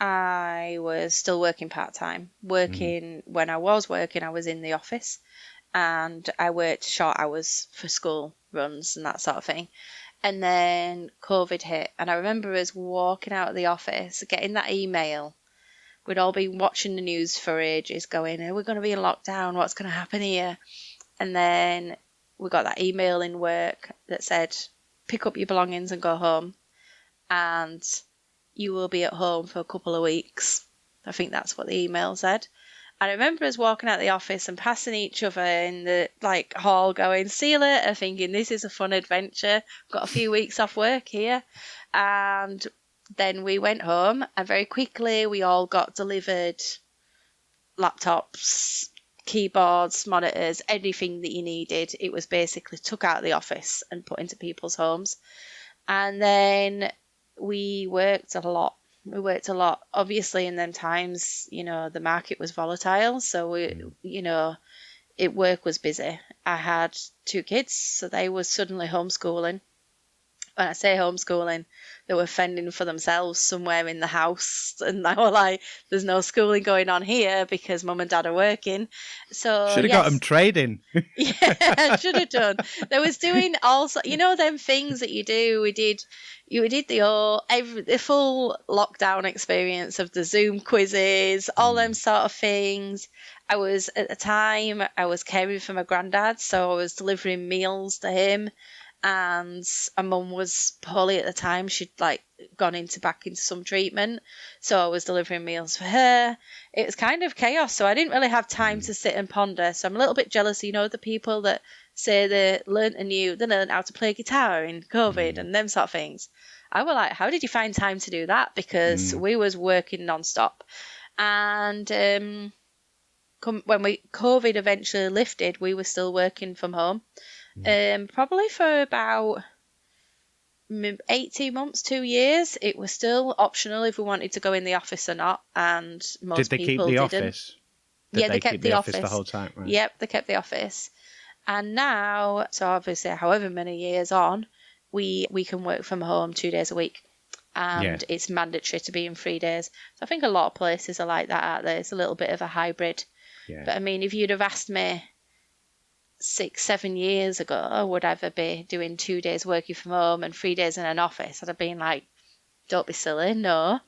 I was still working part-time. When I was working, I was in the office, and I worked short hours for school runs and that sort of thing. And then COVID hit, and I remember us walking out of the office, getting that email. We'd all been watching the news for ages, going, "Are we going to be in lockdown? What's going to happen here?" And then we got that email in work that said, "Pick up your belongings and go home, and you will be at home for a couple of weeks." I think that's what the email said. I remember us walking out the office and passing each other in the hall, going, "See you later," thinking this is a fun adventure. Got a few weeks off work here. And then we went home, and very quickly we all got delivered laptops, keyboards, monitors, anything that you needed. It was basically took out of the office and put into people's homes. And then we worked a lot. Obviously, in them times, the market was volatile. So work was busy. I had 2 kids, so they were suddenly homeschooling. When I say homeschooling, they were fending for themselves somewhere in the house, and they were like, "There's no schooling going on here because mum and dad are working." So should have got them trading. Yeah, I should have done. They was doing also, them things that you do. We did the full lockdown experience of the Zoom quizzes, all them sort of things. At the time, I was caring for my granddad, so I was delivering meals to him. And my mum was poorly at the time. She'd gone back into some treatment, so I was delivering meals for her. It was kind of chaos, so I didn't really have time to sit and ponder. So I'm a little bit jealous, the people that say they learned how to play guitar in COVID and them sort of things. I was like, how did you find time to do that? Because we was working non-stop. And when COVID eventually lifted, we were still working from home. Probably for about 18 months, 2 years. It was still optional if we wanted to go in the office or not, and most people didn't. Did they keep the office? They kept the office the whole time, right? Yep, they kept the office. And now, so obviously, however many years on, we can work from home 2 days a week, and it's mandatory to be in 3 days. So I think a lot of places are like that out there. It's a little bit of a hybrid. Yeah. But I mean, if you'd have asked me 6-7 years ago, would I ever be doing 2 days working from home and 3 days in an office? I'd have been like, don't be silly, no.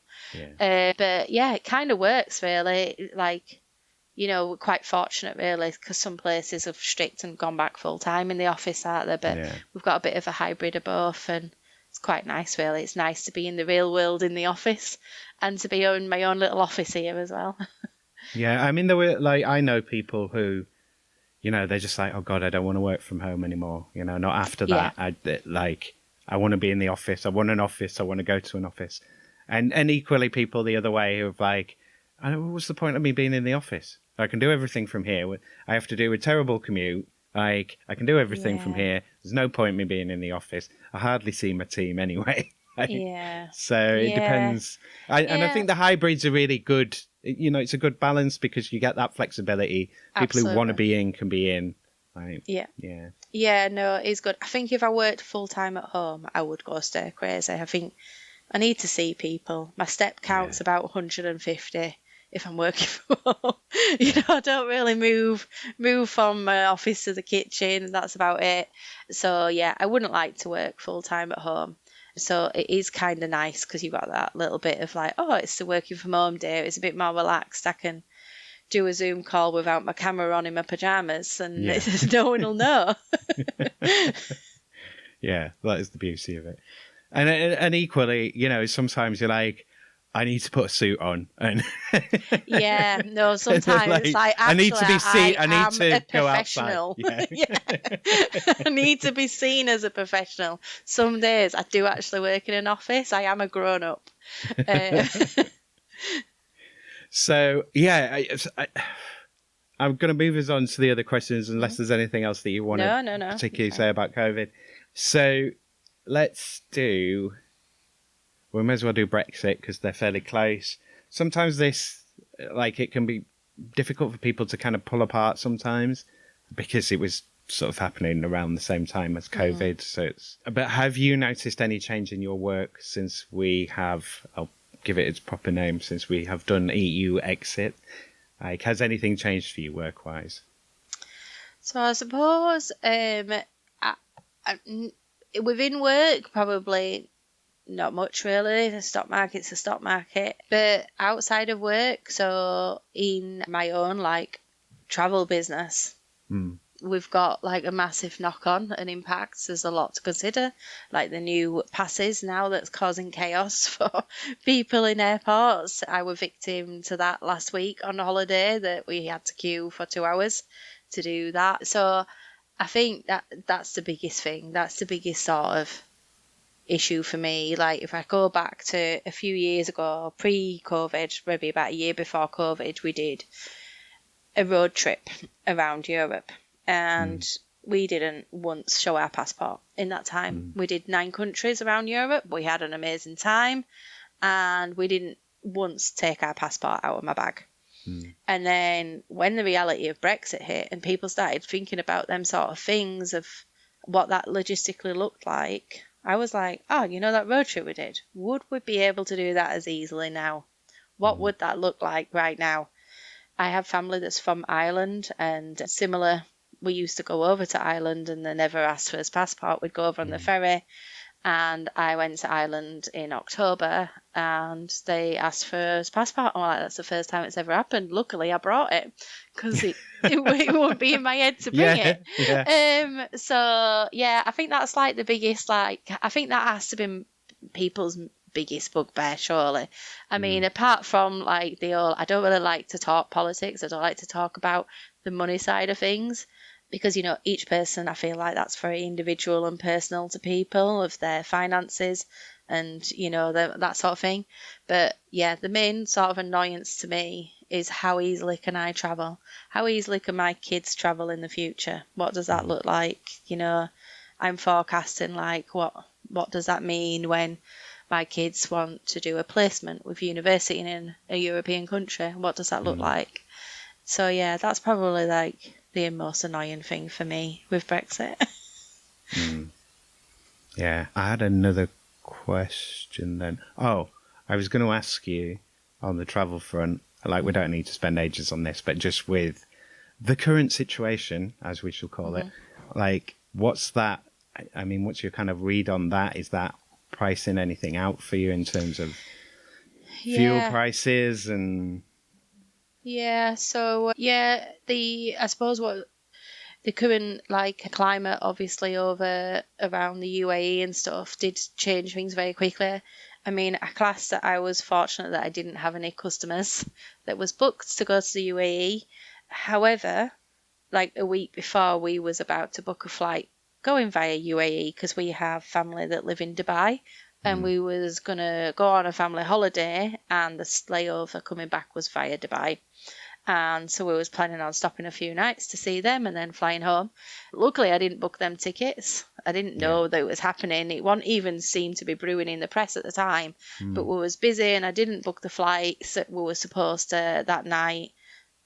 But yeah, it kind of works really. We're quite fortunate really, because some places have strict and gone back full time in the office, aren't they? But we've got a bit of a hybrid of both, and it's quite nice really. It's nice to be in the real world in the office and to be in my own little office here as well. Yeah, I mean, there were I know people who, they're just like, oh God, I don't want to work from home anymore. Not after that. I want to be in the office. I want an office. I want to go to an office. And equally people the other way who are like, what's the point of me being in the office? I can do everything from here. I have to do a terrible commute. I can do everything from here. There's no point in me being in the office. I hardly see my team anyway. So it depends. And I think the hybrids are really good. It's a good balance because you get that flexibility. People who want to be in can be in. No, it's good. I think if I worked full time at home, I would go stir crazy. I think I need to see people. My step count's about 150 if I'm working from home. I don't really move from my office to the kitchen. That's about it. So yeah, I wouldn't like to work full time at home. So it is kind of nice because you've got that little bit of it's the working from home day. It's a bit more relaxed. I can do a Zoom call without my camera on in my pajamas and no one will know. Yeah, that is the beauty of it. And equally, sometimes you're like, I need to put a suit on. And sometimes I need to be seen. I need to go outside. I need to be seen as a professional. Some days I do actually work in an office. I am a grown up. So I'm going to move us on to the other questions, unless there's anything else that you want to particularly say about COVID. So we may as well do Brexit because they're fairly close. Sometimes this, it can be difficult for people to kind of pull apart sometimes because it was sort of happening around the same time as COVID. But have you noticed any change in your work since I'll give it its proper name, since we have done EU exit? Has anything changed for you work-wise? So I suppose within work, probably not much really. The stock market's the stock market. But outside of work, so in my own travel business, we've got a massive knock-on and impact. There's a lot to consider, the new passes now that's causing chaos for people in airports. I was victim to that last week on holiday, that we had to queue for 2 hours to do that. So I think that's the biggest thing. That's the biggest sort of issue for me. If I go back to a few years ago, pre-COVID, maybe about a year before COVID, we did a road trip around Europe, and we didn't once show our passport in that time. We did 9 countries around Europe. We had an amazing time, and we didn't once take our passport out of my bag. And then when the reality of Brexit hit and people started thinking about them sort of things of what that logistically looked like, I was like, oh, you know, that road trip we did, would we be able to do that as easily now? What would that look like right now? I have family that's from Ireland, and similar, we used to go over to Ireland and they never asked for his passport. We'd go over on the ferry, and I went to Ireland in October and they asked for his passport. I'm like, that's the first time it's ever happened. Luckily, I brought it because it won't be in my head to bring it. Yeah. So, yeah, I think that's like the biggest, I think that has to be people's biggest bugbear, surely. I mean, apart from like I don't really like to talk politics. I don't like to talk about the money side of things, because, you know, each person, I feel like that's very individual and personal to people, of their finances and, you know, that sort of thing. But yeah, the main sort of annoyance to me is how easily can I travel? How easily can my kids travel in the future? What does that look like? You know, I'm forecasting like what does that mean when my kids want to do a placement with university in a European country? What does that look like? So yeah, that's probably like the most annoying thing for me with Brexit. Yeah, I had another question then. Oh, I was going to ask you on the travel front, like we don't need to spend ages on this, but just with the current situation, as we shall call it, like what's that? I mean, what's your kind of read on that? Is that pricing anything out for you in terms of fuel prices and... Yeah, so I suppose what the current like climate, obviously over around the UAE and stuff, did change things very quickly. I mean, I classed that I was fortunate that I didn't have any customers that was booked to go to the UAE. However, like a week before, we was about to book a flight going via UAE because we have family that live in Dubai. And we was going to go on a family holiday, and the layover coming back was via Dubai. And so we was planning on stopping a few nights to see them and then flying home. Luckily, I didn't book them tickets. I didn't know that it was happening. It wasn't even seem to be brewing in the press at the time. But we was busy and I didn't book the flights that we were supposed to that night.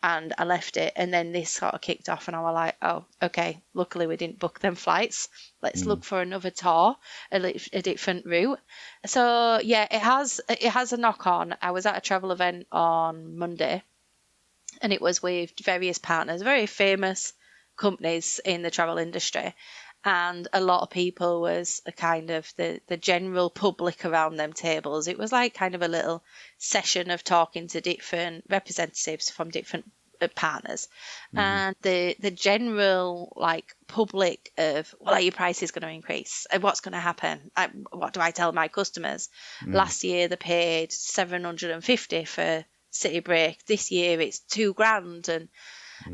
And I left it, and then this sort of kicked off, and I was like, oh, okay, luckily we didn't book them flights. Let's look for another tour, a different route. So yeah, it has a knock on. I was at a travel event on Monday, and it was with various partners, very famous companies in the travel industry. And a lot of people was a kind of the general public around them tables. It was like kind of a little session of talking to different representatives from different partners. And the general like public of, well, are your prices going to increase? What's going to happen? What do I tell my customers? Last year they paid $750 for city break. This year it's $2,000,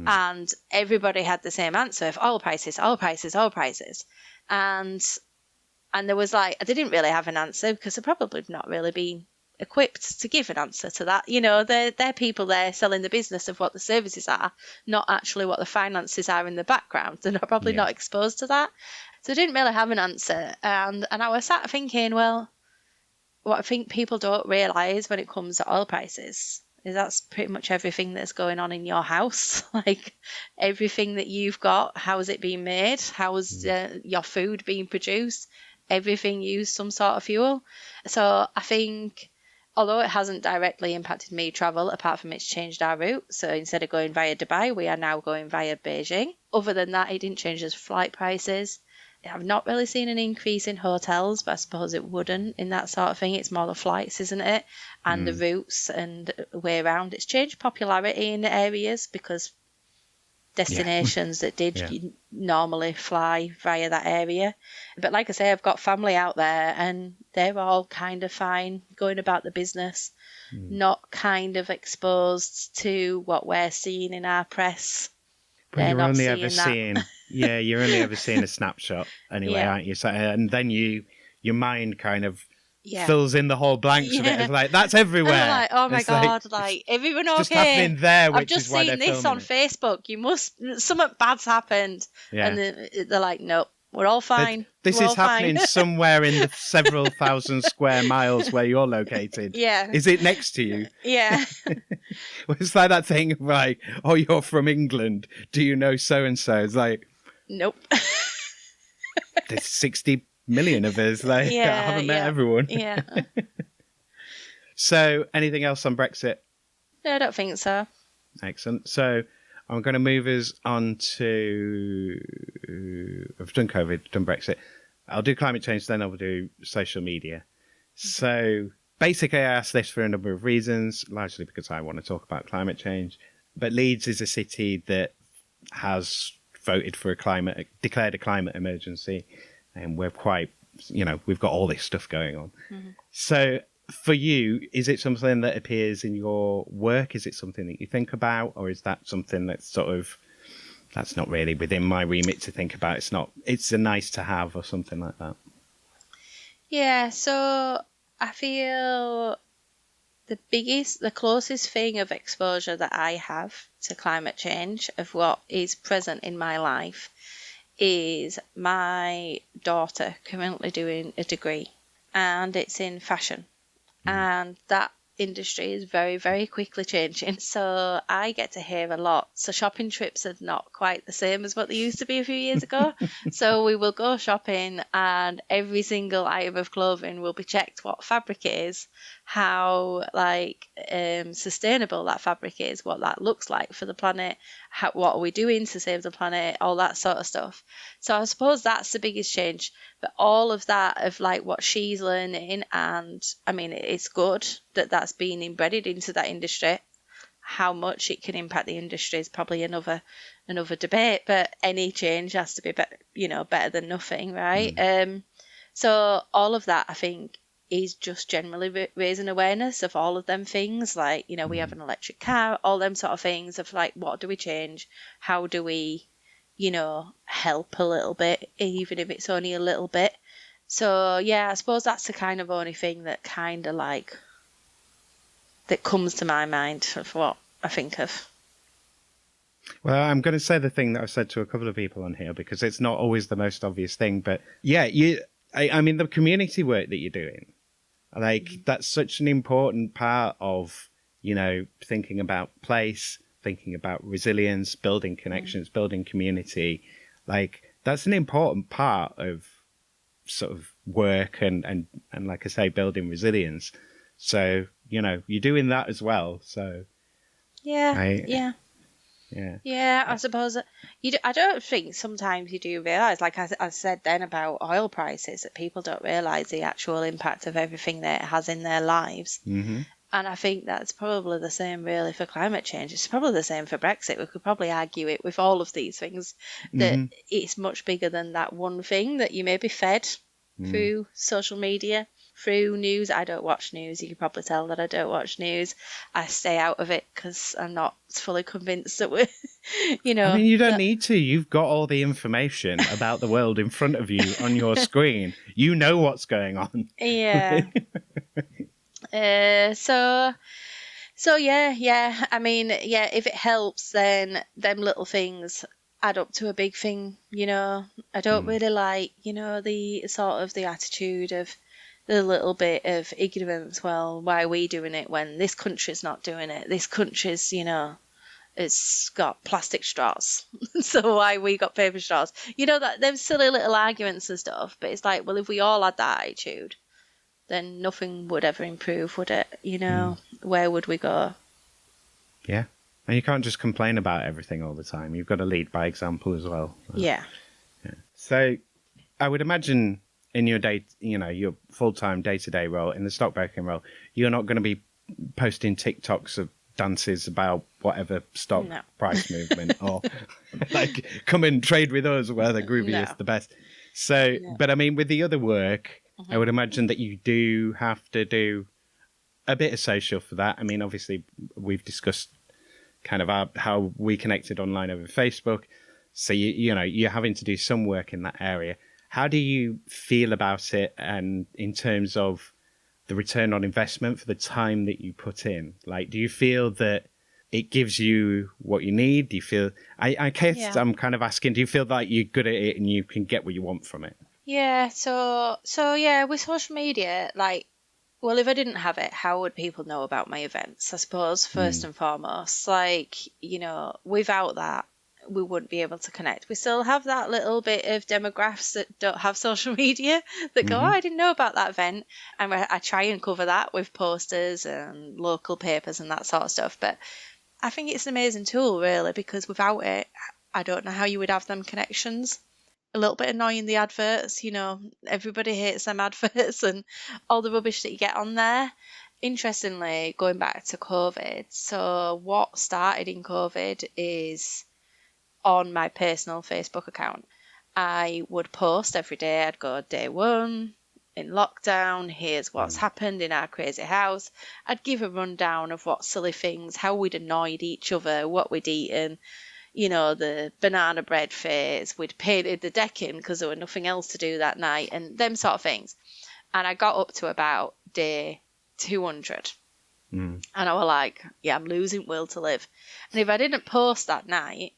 and everybody had the same answer of oil prices. And there was like, I didn't really have an answer because I've probably not really been equipped to give an answer to that. You know, they're people there selling the business of what the services are, not actually what the finances are in the background. They're probably not exposed to that. So I didn't really have an answer. And I was sat thinking, well, what I think people don't realise when it comes to oil prices is that's pretty much everything that's going on in your house. Like everything that you've got, how is it being made? How is your food being produced? Everything used some sort of fuel. So I think, although it hasn't directly impacted me travel, apart from it's changed our route. So instead of going via Dubai, we are now going via Beijing. Other than that, it didn't change us flight prices. I've not really seen an increase in hotels, but I suppose it wouldn't in that sort of thing. It's more the flights, isn't it? And the routes and way around. It's changed popularity in areas because destinations that did normally fly via that area. But like I say, I've got family out there and they're all kind of fine going about the business, not kind of exposed to what we're seeing in our press. But you're only ever seeing, you're only ever seeing a snapshot anyway, aren't you? So, and then your mind kind of fills in the whole blanks of it. It's like, that's everywhere. And I'm like, oh my it's God, like everyone okay? Just happening there, which I've just is why seen they're this on filming Facebook. Something bad's happened. Yeah. And they're like, nope, we're all fine. This is happening somewhere in the several thousand square miles where you're located. Yeah. Is it next to you? Yeah. It's like that thing of like, oh, you're from England. Do you know so-and-so? It's like, nope. there's 60 million of us. Like, I haven't met everyone. Yeah. So, anything else on Brexit? No, I don't think so. Excellent. So, I'm going to move us on to... I've done COVID, done Brexit. I'll do climate change, then I'll do social media. So, basically, I asked this for a number of reasons, largely because I want to talk about climate change. But Leeds is a city that has voted for declared a climate emergency. And we're quite, we've got all this stuff going on. Mm-hmm. So... For you, is it something that appears in your work? Is it something that you think about? Or is that something that's that's not really within my remit to think about? It's a nice to have or something like that. Yeah, so I feel the closest thing of exposure that I have to climate change, of what is present in my life, is my daughter currently doing a degree, and it's in fashion. And that industry is very, very quickly changing. So I get to hear a lot. So shopping trips are not quite the same as what they used to be a few years ago. So we will go shopping and every single item of clothing will be checked what fabric it is, how sustainable that fabric is, what that looks like for the planet, what are we doing to save the planet, all that sort of stuff. So I suppose that's the biggest change. But all of that of what she's learning, and I mean, it's good that that's being embedded into that industry. How much it can impact the industry is probably another debate. But any change has to be better than nothing, right? So all of that, I think, is just generally raising awareness of all of them things. We have an electric car, all them sort of things of what do we change? How do we help a little bit, even if it's only a little bit. So, yeah, I suppose that's the kind of only thing that that comes to my mind of what I think of. Well, I'm going to say the thing that I've said to a couple of people on here, because it's not always the most obvious thing. But, yeah, I mean, the community work that you're doing, that's such an important part of, thinking about place, thinking about resilience, building connections, building community. That's an important part of sort of work and like I say, building resilience. So, you're doing that as well. So yeah. I suppose I don't think sometimes you do realise, like I said then about oil prices, that people don't realise the actual impact of everything that it has in their lives. Mm-hmm. And I think that's probably the same really for climate change. It's probably the same for Brexit. We could probably argue it with all of these things, that it's much bigger than that one thing that you may be fed through social media, through news. I don't watch news. You can probably tell that I don't watch news. I stay out of it because I'm not fully convinced that we're, I mean, you don't need to. You've got all the information about the world in front of you on your screen. You know what's going on. Yeah. So yeah. I mean, yeah, if it helps, then them little things add up to a big thing, I don't really like, the sort of the attitude of the little bit of ignorance. Well, why are we doing it when this country's not doing it? This country's, it's got plastic straws. So why we got paper straws? That them silly little arguments and stuff. But it's well, if we all had that attitude, then nothing would ever improve, would it? Where would we go? Yeah. And you can't just complain about everything all the time. You've got to lead by example as well. Yeah. So I would imagine in your your full-time day-to-day role, in the stockbroking role, you're not going to be posting TikToks of dances about whatever stock price movement or come and trade with us where the grooviest, the best. So, but I mean, with the other work, I would imagine that you do have to do a bit of social for that. I mean, obviously, we've discussed kind of how we connected online over Facebook. So, you're having to do some work in that area. How do you feel about it? And in terms of the return on investment for the time that you put in? Like, do you feel that it gives you what you need? Do you feel, I guess Yeah. I'm kind of asking, do you feel like you're good at it and you can get what you want from it? Yeah, so yeah, with social media, like, well, if I didn't have it, how would people know about my events? I suppose, first and foremost, like, without that, we wouldn't be able to connect. We still have that little bit of demographics that don't have social media that go, oh, I didn't know about that event. And I try and cover that with posters and local papers and that sort of stuff. But I think it's an amazing tool, really, because without it, I don't know how you would have them connections. A little bit annoying, the adverts, everybody hates them adverts and all the rubbish that you get on there. Interestingly, going back to COVID, so what started in COVID is on my personal Facebook account. I would post every day. I'd go, day 1 in lockdown, here's what's happened in our crazy house. I'd give a rundown of what silly things, how we'd annoyed each other, what we'd eaten, the banana bread phase. We'd painted the decking because there was nothing else to do that night, and them sort of things. And I got up to about day 200. And I was like, yeah, I'm losing will to live. And if I didn't post that night,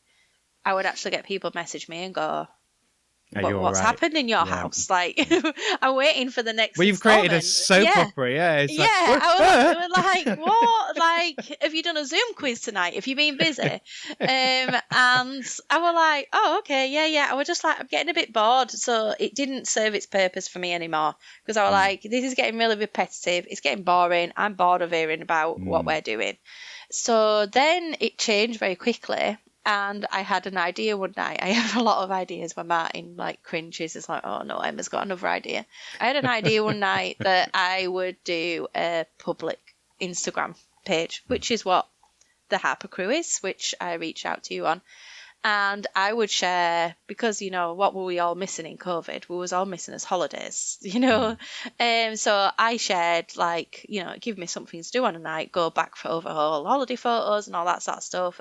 I would actually get people message me and go, what's happened in your house? Like, I'm waiting for the next Well, you've created a installment. soap opera, yeah. It's Yeah, like, I was like, what? Like, have you done a Zoom quiz tonight? Have you been busy? And I was like, oh, okay, yeah. I was just like, I'm getting a bit bored. So it didn't serve its purpose for me anymore, because I was like, this is getting really repetitive. It's getting boring. I'm bored of hearing about what we're doing. So then it changed very quickly. And I had an idea one night. I have a lot of ideas when Martin like cringes. It's like, oh no, Emma's got another idea. I had an idea one night that I would do a public Instagram page, which is what the Harper crew is, which I reached out to you on. And I would share, because, what were we all missing in COVID? We was all missing as holidays, So I shared, like, give me something to do on a night, go back for overhaul holiday photos and all that sort of stuff.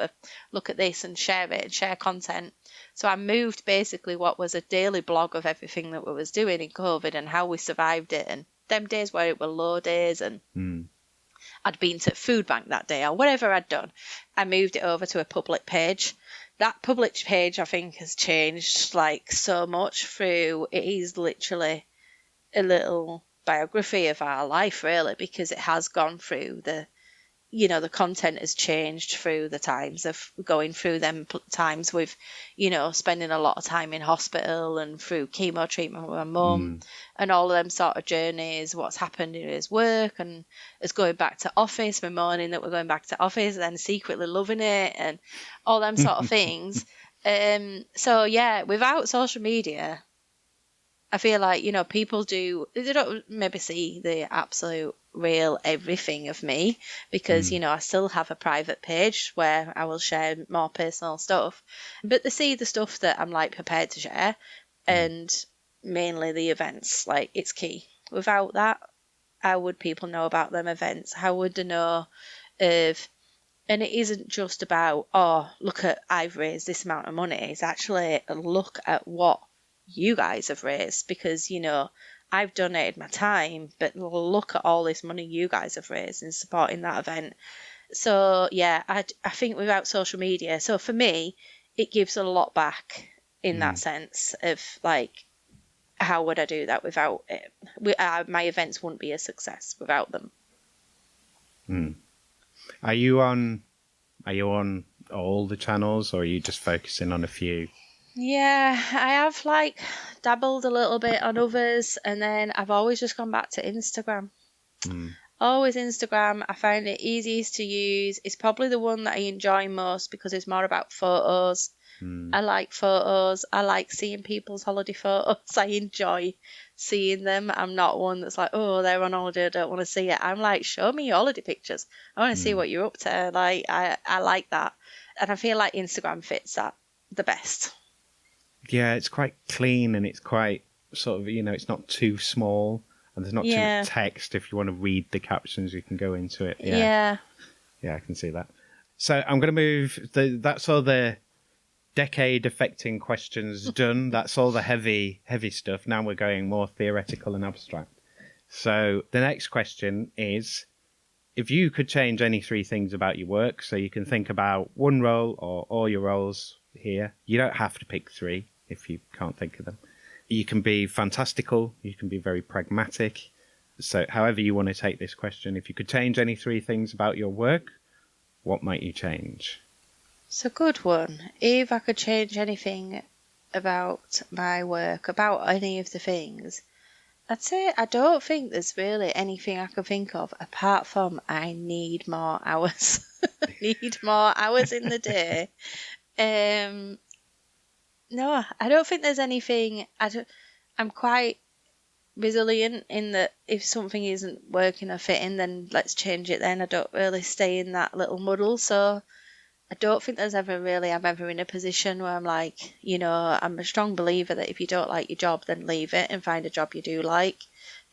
Look at this and share it and share content. So I moved basically what was a daily blog of everything that we was doing in COVID and how we survived it. And them days where it were low days, and I'd been to food bank that day or whatever I'd done, I moved it over to a public page. That public page, I think, has changed like so much through, it is literally a little biography of our life, really, because it has gone through the content has changed through the times of going through them times with, spending a lot of time in hospital and through chemo treatment with my mum and all of them sort of journeys, what's happened in his work, and us going back to office, my morning that we're going back to office, and then secretly loving it and all them sort of things. So yeah, without social media, I feel like, people they don't maybe see the absolute real everything of me, because, I still have a private page where I will share more personal stuff, but they see the stuff that I'm like prepared to share, and mainly the events, like, it's key. Without that, how would people know about them events? How would they know if, and it isn't just about, oh, look at, I've raised this amount of money. It's actually a look at what you guys have raised, because I've donated my time, but look at all this money you guys have raised in supporting that event. So yeah, I think without social media, so for me, it gives a lot back in that sense of like, how would I do that without it? My events wouldn't be a success without them. Are you on all the channels, or are you just focusing on a few? Yeah, I have like dabbled a little bit on others, and then I've always just gone back to Instagram. Always Instagram. I find it easiest to use. It's probably the one that I enjoy most because it's more about photos. I like photos. I like seeing people's holiday photos. I enjoy seeing them. I'm not one that's like, oh, they're on holiday, I don't want to see it. I'm like, show me your holiday pictures. I want to see what you're up to. Like, I like that. And I feel like Instagram fits that the best. Yeah, it's quite clean, and it's quite sort of, it's not too small, and there's not too much text. If you want to read the captions, you can go into it. Yeah, I can see that. So I'm going to move. That's all the decade affecting questions done. That's all the heavy stuff. Now we're going more theoretical and abstract. So the next question is, if you could change any three things about your work, so you can think about one role or all your roles here. You don't have to pick three if you can't think of them. You can be fantastical. You can be very pragmatic. So however you want to take this question, if you could change any three things about your work, what might you change? It's a good one. If I could change anything about my work, about any of the things, I'd say I don't think there's really anything I can think of apart from I need more hours. I need more hours in the day. No, I don't think there's anything. I'm quite resilient in that if something isn't working or fitting, then let's change it then. I don't really stay in that little muddle. So I don't think I'm ever in a position where I'm like, I'm a strong believer that if you don't like your job, then leave it and find a job you do like.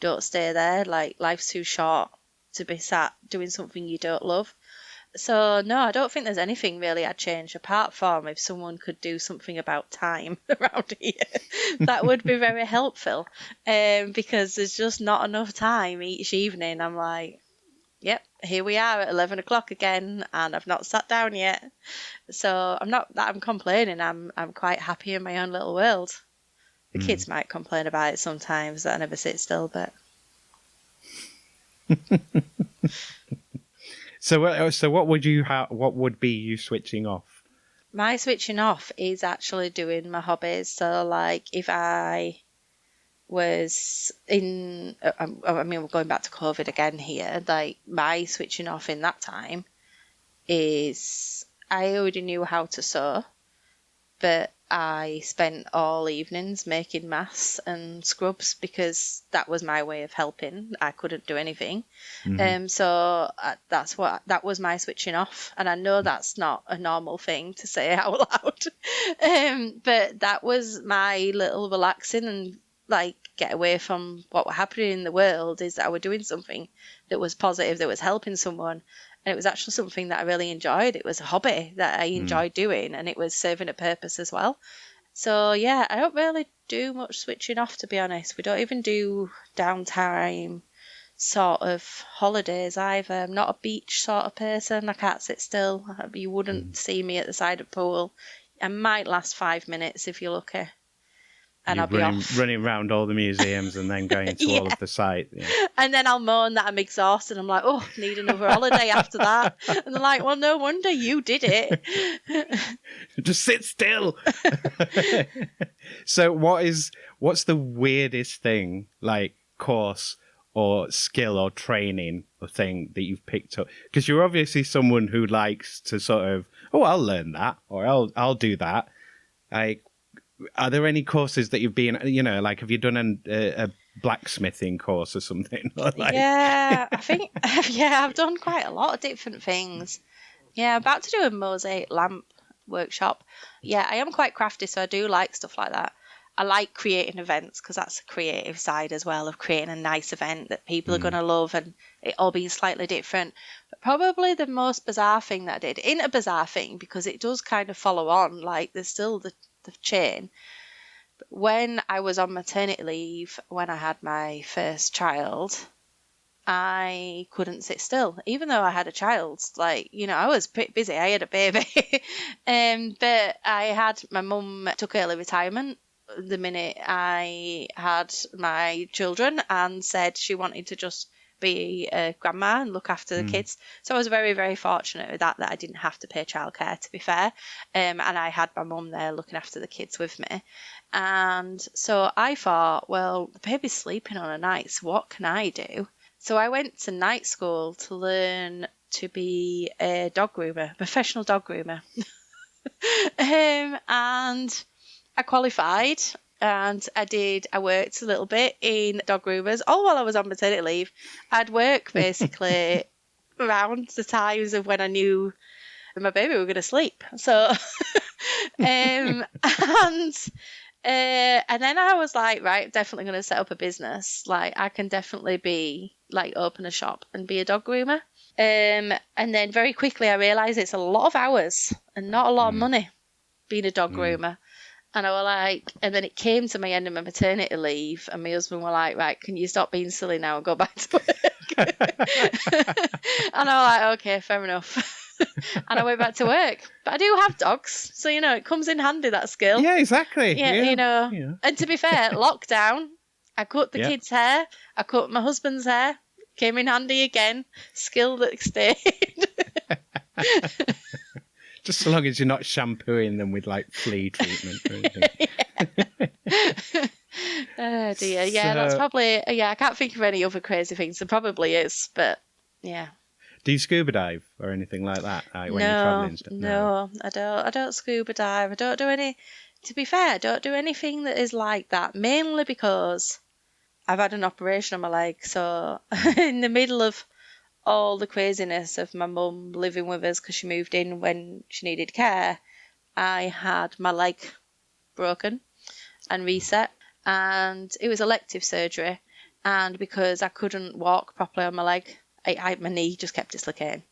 Don't stay there. Like, life's too short to be sat doing something you don't love. So, no, I don't think there's anything really I'd change apart from if someone could do something about time around here. That would be very helpful because there's just not enough time each evening. I'm like, yep, here we are at 11 o'clock again, and I've not sat down yet. So I'm not that I'm complaining. I'm quite happy in my own little world. The kids might complain about it sometimes that I never sit still, but. So what would be you switching off? My switching off is actually doing my hobbies. So, like, if I was we're going back to COVID again here, like, my switching off in that time is I already knew how to sew, but I spent all evenings making masks and scrubs because that was my way of helping. I couldn't do anything. So that was my switching off. And I know that's not a normal thing to say out loud. But that was my little relaxing and like get away from what were happening in the world, is that I was doing something that was positive, that was helping someone. And it was actually something that I really enjoyed. It was a hobby that I enjoyed doing, and it was serving a purpose as well. So, yeah, I don't really do much switching off, to be honest. We don't even do downtime sort of holidays either. I'm not a beach sort of person. I can't sit still. You wouldn't see me at the side of the pool. I might last 5 minutes if you're lucky. And I'll be off. Running around all the museums and then going to all of the sites. Yeah. And then I'll moan that I'm exhausted. I'm like, oh, need another holiday after that. And they're like, well, no wonder you did it. Just sit still. So what's the weirdest thing, like course or skill or training or thing that you've picked up? Because you're obviously someone who likes to sort of, I'll learn that, or I'll do that. Like, are there any courses that you've been, like, have you done a blacksmithing course or something? Yeah, I think, I've done quite a lot of different things. Yeah, I'm about to do a mosaic lamp workshop. Yeah, I am quite crafty, so I do like stuff like that. I like creating events because that's a creative side as well, of creating a nice event that people are going to love and it all being slightly different. But probably the most bizarre thing that I did, ain't a bizarre thing because it does kind of follow on, like there's still the chain. But when I was on maternity leave, when I had my first child, I couldn't sit still, even though I had a child. Like, I was pretty busy. I had a baby. But my mum took early retirement the minute I had my children and said she wanted to just be a grandma and look after the kids. So I was very, very fortunate with that I didn't have to pay childcare, to be fair. And I had my mum there looking after the kids with me. And so I thought, well, the baby's sleeping on a night, so what can I do? So I went to night school to learn to be a dog groomer, professional dog groomer. And I qualified. And I worked a little bit in dog groomers, all while I was on maternity leave. I'd work basically around the times of when I knew my baby were going to sleep. So, and then I was like, right, definitely going to set up a business. Like, I can definitely open a shop and be a dog groomer. And then very quickly I realised it's a lot of hours and not a lot of money being a dog groomer. And I was like, and then it came to my end of my maternity leave, and my husband were like, right, can you stop being silly now and go back to work? And I was like, okay, fair enough. And I went back to work. But I do have dogs, so, it comes in handy, that skill. Yeah, exactly. Yeah. And to be fair, lockdown, I cut the Yeah. kids' hair, I cut my husband's hair, came in handy again, skill that stayed. Just so long as you're not shampooing them with like flea treatment or anything. Oh dear. Yeah, that's probably, I can't think of any other crazy things. There probably is, but yeah. Do you scuba dive or anything like that when you're traveling? No, I don't scuba dive. I don't do any, to be fair, I don't do anything that is like that, mainly because I've had an operation on my leg. So in the middle of all the craziness of my mum living with us because she moved in when she needed care, I had my leg broken and reset, and it was elective surgery. And because I couldn't walk properly on my leg, my knee just kept dislocating.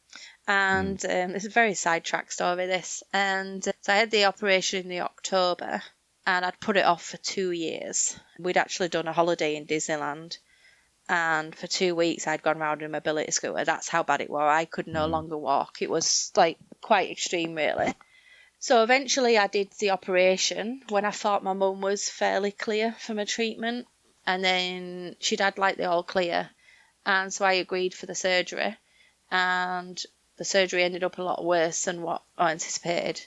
And it's a very sidetracked story, this. And so I had the operation in the October, and I'd put it off for 2 years. We'd actually done a holiday in Disneyland, and for 2 weeks I'd gone round in a mobility scooter. That's how bad it was. I could no longer walk. It was like quite extreme, really. So eventually I did the operation when I thought my mum was fairly clear for my treatment, and then she'd had like the all clear, and so I agreed for the surgery, and the surgery ended up a lot worse than what I anticipated,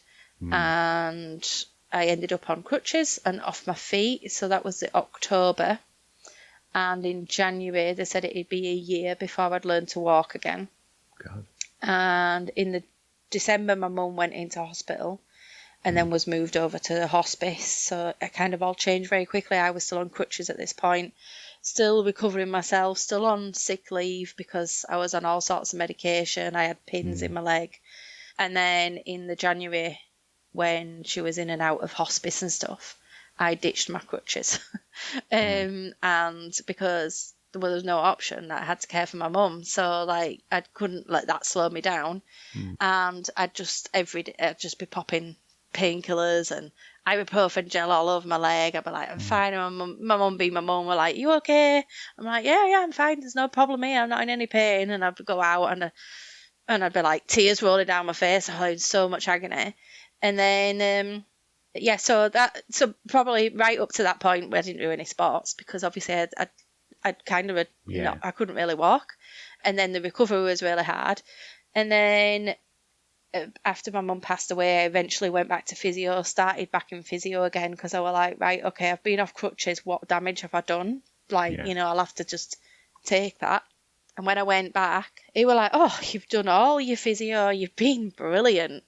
and I ended up on crutches and off my feet. So that was the October. And in January, they said it'd be a year before I'd learn to walk again. God. And in the December, my mum went into hospital and then was moved over to the hospice. So it kind of all changed very quickly. I was still on crutches at this point, still recovering myself, still on sick leave because I was on all sorts of medication. I had pins in my leg. And then in the January, when she was in and out of hospice and stuff, I ditched my crutches. And because there was no option, I had to care for my mum. So like I couldn't let that slow me down. And I'd just every day I'd just be popping painkillers and ibuprofen gel all over my leg. I'd be like, I'm fine. And my mum being my mum were like, you okay? I'm like, yeah, I'm fine. There's no problem here. I'm not in any pain. And I'd go out and I'd be like tears rolling down my face. I had so much agony. And then so probably right up to that point where I didn't do any sports because obviously I'd kind of I couldn't really walk, and then the recovery was really hard. And then after my mum passed away, I eventually went back to physio, started back in physio again because I was like, right, okay, I've been off crutches. What damage have I done? I'll have to just take that. And when I went back, he was like, oh, you've done all your physio. You've been brilliant.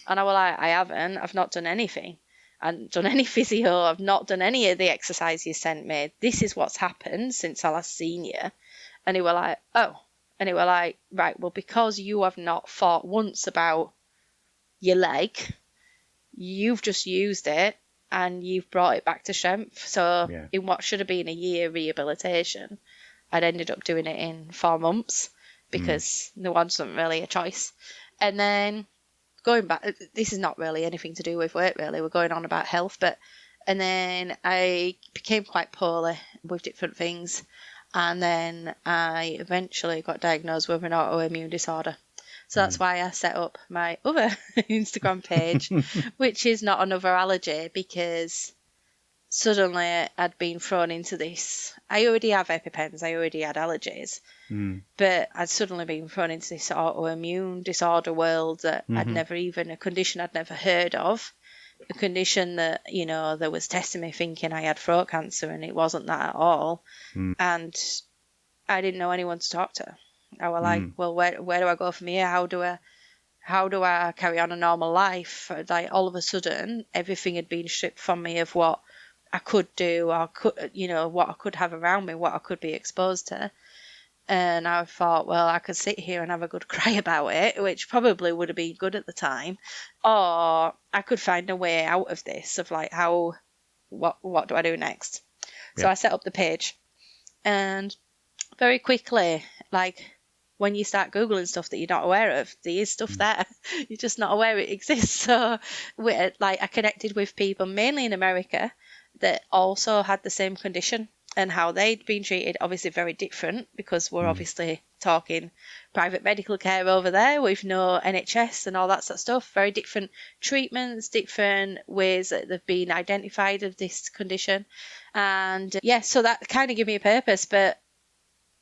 And I was like, I haven't. I've not done anything. I haven't done any physio. I've not done any of the exercise you sent me. This is what's happened since I last seen you. And he was like, oh. And he was like, right, well, because you have not thought once about your leg, you've just used it and you've brought it back to strength. So in what should have been a year rehabilitation, I'd ended up doing it in 4 months because there wasn't really a choice. And then going back, this is not really anything to do with work, really. We're going on about health, and then I became quite poorly with different things. And then I eventually got diagnosed with an autoimmune disorder. So that's why I set up my other Instagram page, which is not another allergy, because suddenly I'd been thrown into this. I already have EpiPens, I already had allergies, but I'd suddenly been thrown into this autoimmune disorder world that a condition I'd never heard of, a condition that, there was testing me thinking I had throat cancer, and it wasn't that at all. And I didn't know anyone to talk to. I was like, well, where do I go from here? How do I carry on a normal life? Like, all of a sudden, everything had been stripped from me of what I could do, or what I could have around me, what I could be exposed to. And I thought, well, I could sit here and have a good cry about it, which probably would have been good at the time, or I could find a way out of this, of like, what do I do next? So I set up the page, and very quickly, like when you start Googling stuff that you're not aware of, there is stuff there. You're just not aware it exists. So I connected with people mainly in America that also had the same condition, and how they'd been treated, obviously very different, because we're obviously talking private medical care over there with no NHS and all that sort of stuff. Very different treatments, different ways that they've been identified of this condition. And so that kind of gave me a purpose, but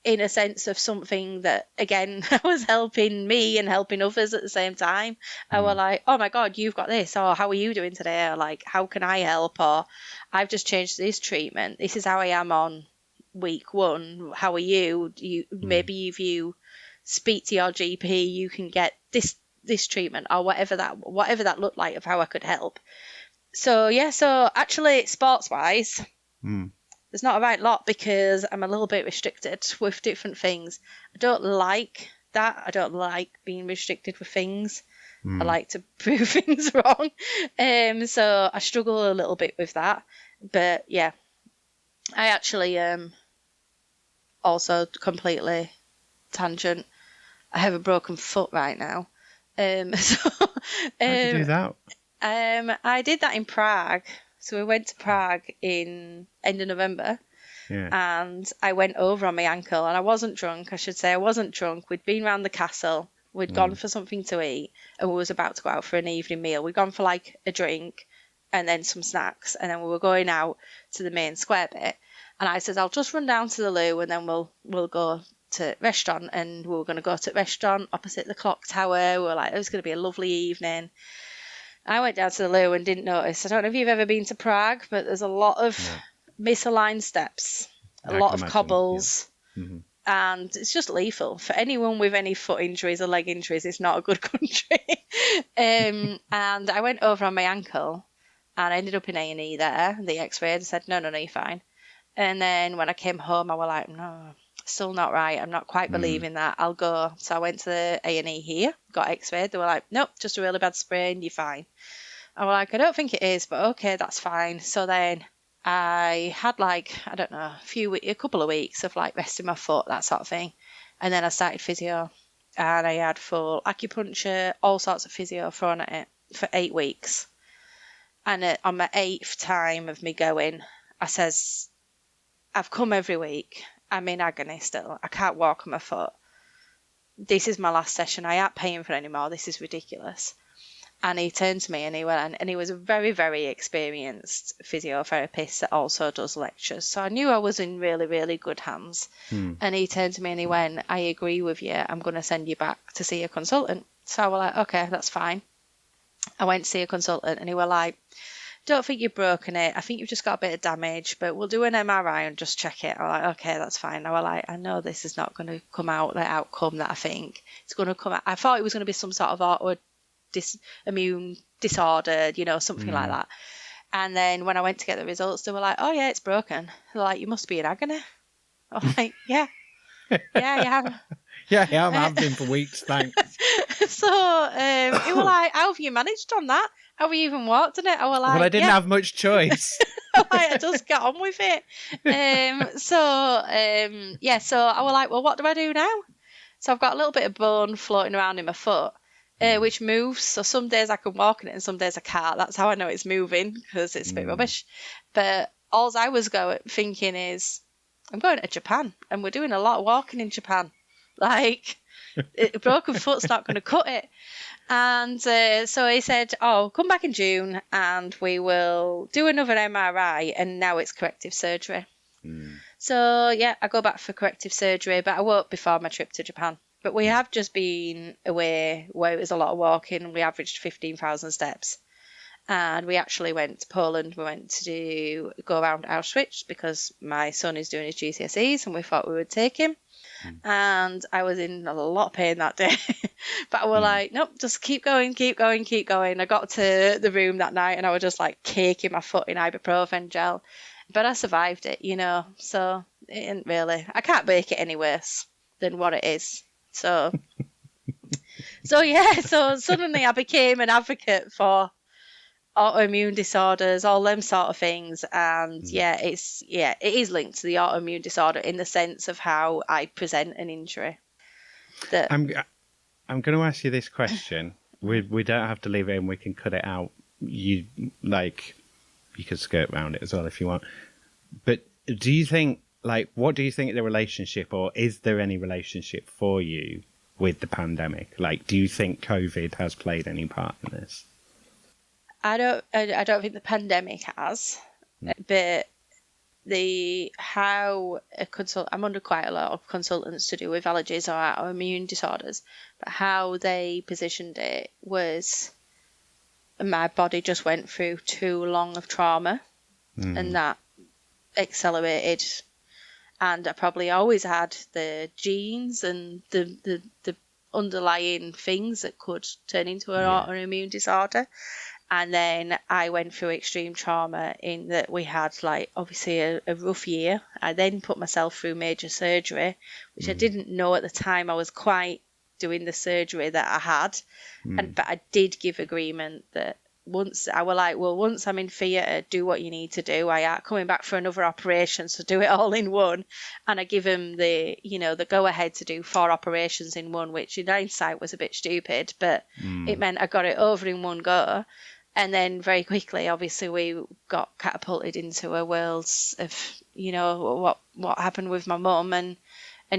in a sense of something that, again, was helping me and helping others at the same time. I were like, oh my God, you've got this, or how are you doing today? Or like, how can I help? Or I've just changed this treatment. This is how I am on week 1. How are you? Maybe if you speak to your GP, you can get this treatment, or whatever that looked like, of how I could help. So actually, sports wise, there's not a right lot, because I'm a little bit restricted with different things. I don't like that. I don't like being restricted with things. I like to prove things wrong. So I struggle a little bit with that. But yeah, I actually also completely tangent. I have a broken foot right now. How'd you do that? I did that in Prague. So we went to Prague in end of November, and I went over on my ankle, and I wasn't drunk. I should say I wasn't drunk. We'd been round the castle. We'd gone for something to eat, and we was about to go out for an evening meal. We'd gone for like a drink and then some snacks, and then we were going out to the main square bit. And I said, I'll just run down to the loo, and then we'll go to restaurant. And we were going to go to restaurant opposite the clock tower. We were like, it was going to be a lovely evening. I went down to the loo and didn't notice. I don't know if you've ever been to Prague, but there's a lot of misaligned steps, a lot of cobbles, and it's just lethal. For anyone with any foot injuries or leg injuries, it's not a good country. And I went over on my ankle, and I ended up in A&E there. The x-ray said, no, you're fine. And then when I came home, I was like, no, still not right. I'm not quite believing that. I'll go. So I went to the A&E here, got x-rayed. They were like, nope, just a really bad sprain, you're fine. I was like, I don't think it is, but okay, that's fine. So then I had a couple of weeks of like resting my foot, that sort of thing. And then I started physio, and I had full acupuncture, all sorts of physio thrown at it for 8 weeks. And on my 8th time of me going, I says, I've come every week. I'm in agony still. I can't walk on my foot. This is my last session. I ain't paying for it anymore. This is ridiculous. And he turned to me and he went, and he was a very, very experienced physiotherapist that also does lectures. So I knew I was in really, really good hands. And he turned to me and he went, I agree with you. I'm going to send you back to see a consultant. So I was like, okay, that's fine. I went to see a consultant, and he was like, don't think you've broken it. I think you've just got a bit of damage, but we'll do an MRI and just check it. I was like, okay, that's fine. I was like, I know this is not going to come out the outcome that I think it's going to come out. I thought it was going to be some sort of autoimmune disorder, something like that. And then when I went to get the results, they were like, oh yeah, it's broken. They're like, you must be in agony. I was like, yeah, yeah. Yeah, I have been for weeks, thanks. So he was like, how have you managed on that? How have you even walked on it? I was like, well, I didn't have much choice. I just got on with it. So I was like, well, what do I do now? So I've got a little bit of bone floating around in my foot, which moves. So some days I can walk in it and some days I can't. That's how I know it's moving, because it's a bit rubbish. But all I was thinking is, I'm going to Japan, and we're doing a lot of walking in Japan. Like, a broken foot's not going to cut it. And so he said, oh, come back in June and we will do another MRI, and now it's corrective surgery. So, yeah, I go back for corrective surgery, but I won't before my trip to Japan. But we have just been away where it was a lot of walking, and we averaged 15,000 steps. And we actually went to Poland. We went to go around Auschwitz because my son is doing his GCSEs, and we thought we would take him. And I was in a lot of pain that day. But I was like, nope, just keep going. I got to the room that night, and I was just like caking my foot in ibuprofen gel. But I survived it, so it isn't really, I can't make it any worse than what it is. So suddenly I became an advocate for autoimmune disorders, all them sort of things. And it is linked to the autoimmune disorder in the sense of how I present an injury. that I'm going to ask you this question. We don't have to leave it in. We can cut it out. You can skirt around it as well if you want. But do you think, what do you think the relationship, or is there any relationship for you with the pandemic? Do you think COVID has played any part in this? I don't think the pandemic has, but I'm under quite a lot of consultants to do with allergies or autoimmune disorders, but how they positioned it was my body just went through too long of trauma, and that accelerated. And I probably always had the genes and the underlying things that could turn into an autoimmune disorder. And then I went through extreme trauma in that we had obviously a rough year. I then put myself through major surgery, which I didn't know at the time I was quite doing the surgery that I had. But I did give agreement that once I'm in theatre, do what you need to do. I am coming back for another operation, so do it all in one. And I give him the go ahead to do 4 operations in one, which in hindsight was a bit stupid, but it meant I got it over in one go. And then very quickly, obviously, we got catapulted into a world of, what happened with my mum and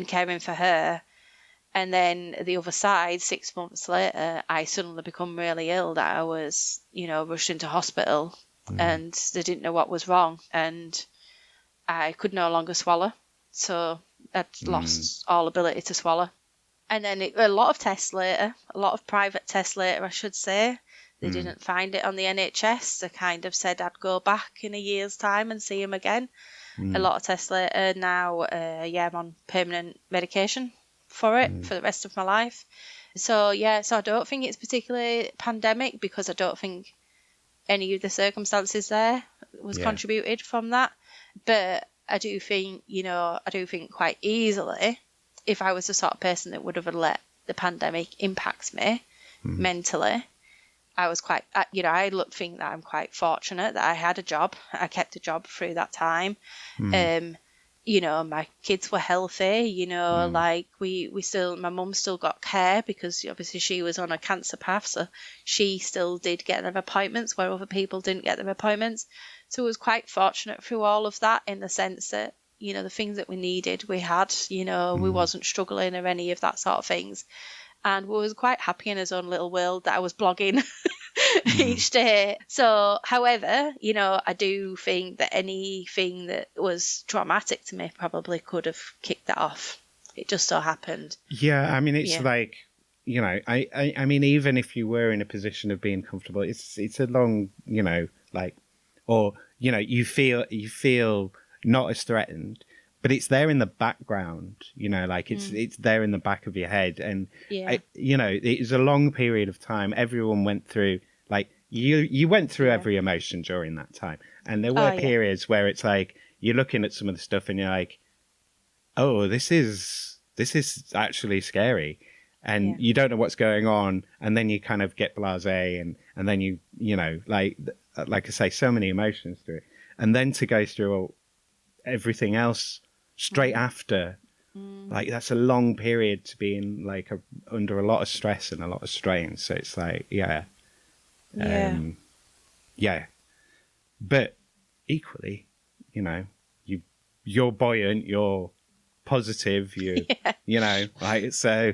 caring for her. And then the other side, 6 months later, I suddenly become really ill that I was, rushed into hospital and they didn't know what was wrong. And I could no longer swallow. So I'd lost all ability to swallow. And then a lot of tests later, a lot of private tests later, I should say. They didn't find it on the NHS. They kind of said I'd go back in a year's time and see him again. A lot of tests later. Now, I'm on permanent medication for it for the rest of my life. So I don't think it's particularly pandemic, because I don't think any of the circumstances there was contributed from that. But I do think quite easily, if I was the sort of person that would have let the pandemic impact me mentally, I was quite, I think that I'm quite fortunate that I had a job. I kept a job through that time. My kids were healthy, my mum still got care because obviously she was on a cancer path. So she still did get them appointments where other people didn't get them appointments. So I was quite fortunate through all of that, in the sense that, the things that we needed, we had, we wasn't struggling or any of that sort of things. And we was quite happy in his own little world that I was blogging each day. So, however, I do think that anything that was traumatic to me probably could have kicked that off. It just so happened. Yeah, I mean, it's I mean, even if you were in a position of being comfortable, it's a long, you feel not as threatened. But it's there in the background, it's there in the back of your head. And, it was a long period of time. Everyone went through, you went through every emotion during that time. And there were periods where it's you're looking at some of the stuff and you're like, oh, this is actually scary. And you don't know what's going on. And then you kind of get blasé and then you like I say, so many emotions through it. And then to go through everything else straight after, that's a long period to be in, under a lot of stress and a lot of strain. So it's but equally, you're buoyant, you're positive, so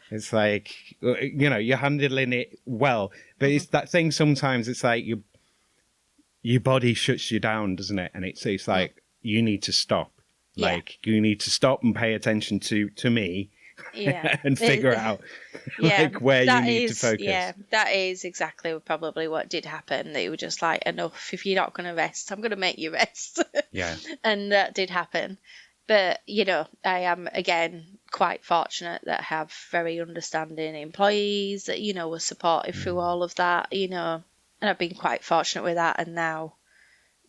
it's you're handling it well. But it's that thing sometimes, it's your body shuts you down, doesn't it? And it's you need to stop. You need to stop and pay attention to me and figure out where you need to focus. Yeah, that is exactly probably what did happen. They were just enough. If you're not going to rest, I'm going to make you rest. And that did happen. But, I am, again, quite fortunate that I have very understanding employees that, were supportive through all of that, and I've been quite fortunate with that. And now,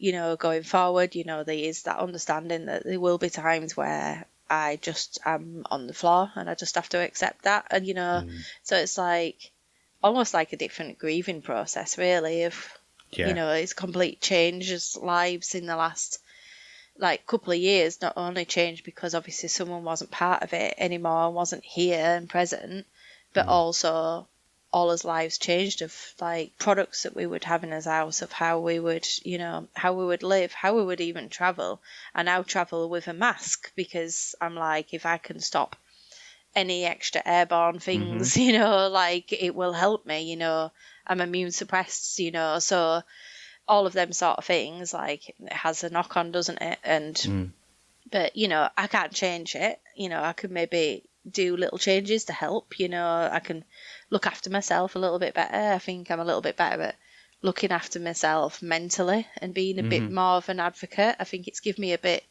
going forward, there is that understanding that there will be times where I just am on the floor and I just have to accept that. And, so it's almost like a different grieving process, really, of, it's complete changes lives in the last like couple of years not only changed because obviously someone wasn't part of it anymore and wasn't here and present, but also all his lives changed of like products that we would have in his house, of how we would, how we would live, how we would even travel. I now travel with a mask because I'm like, if I can stop any extra airborne things, like it will help me, I'm immune suppressed, so all of them sort of things, like it has a knock on, doesn't it? And but I can't change it. I could maybe do little changes to help. I can look after myself a little bit better. I think I'm a little bit better at looking after myself mentally and being a bit more of an advocate. I think it's given me a bit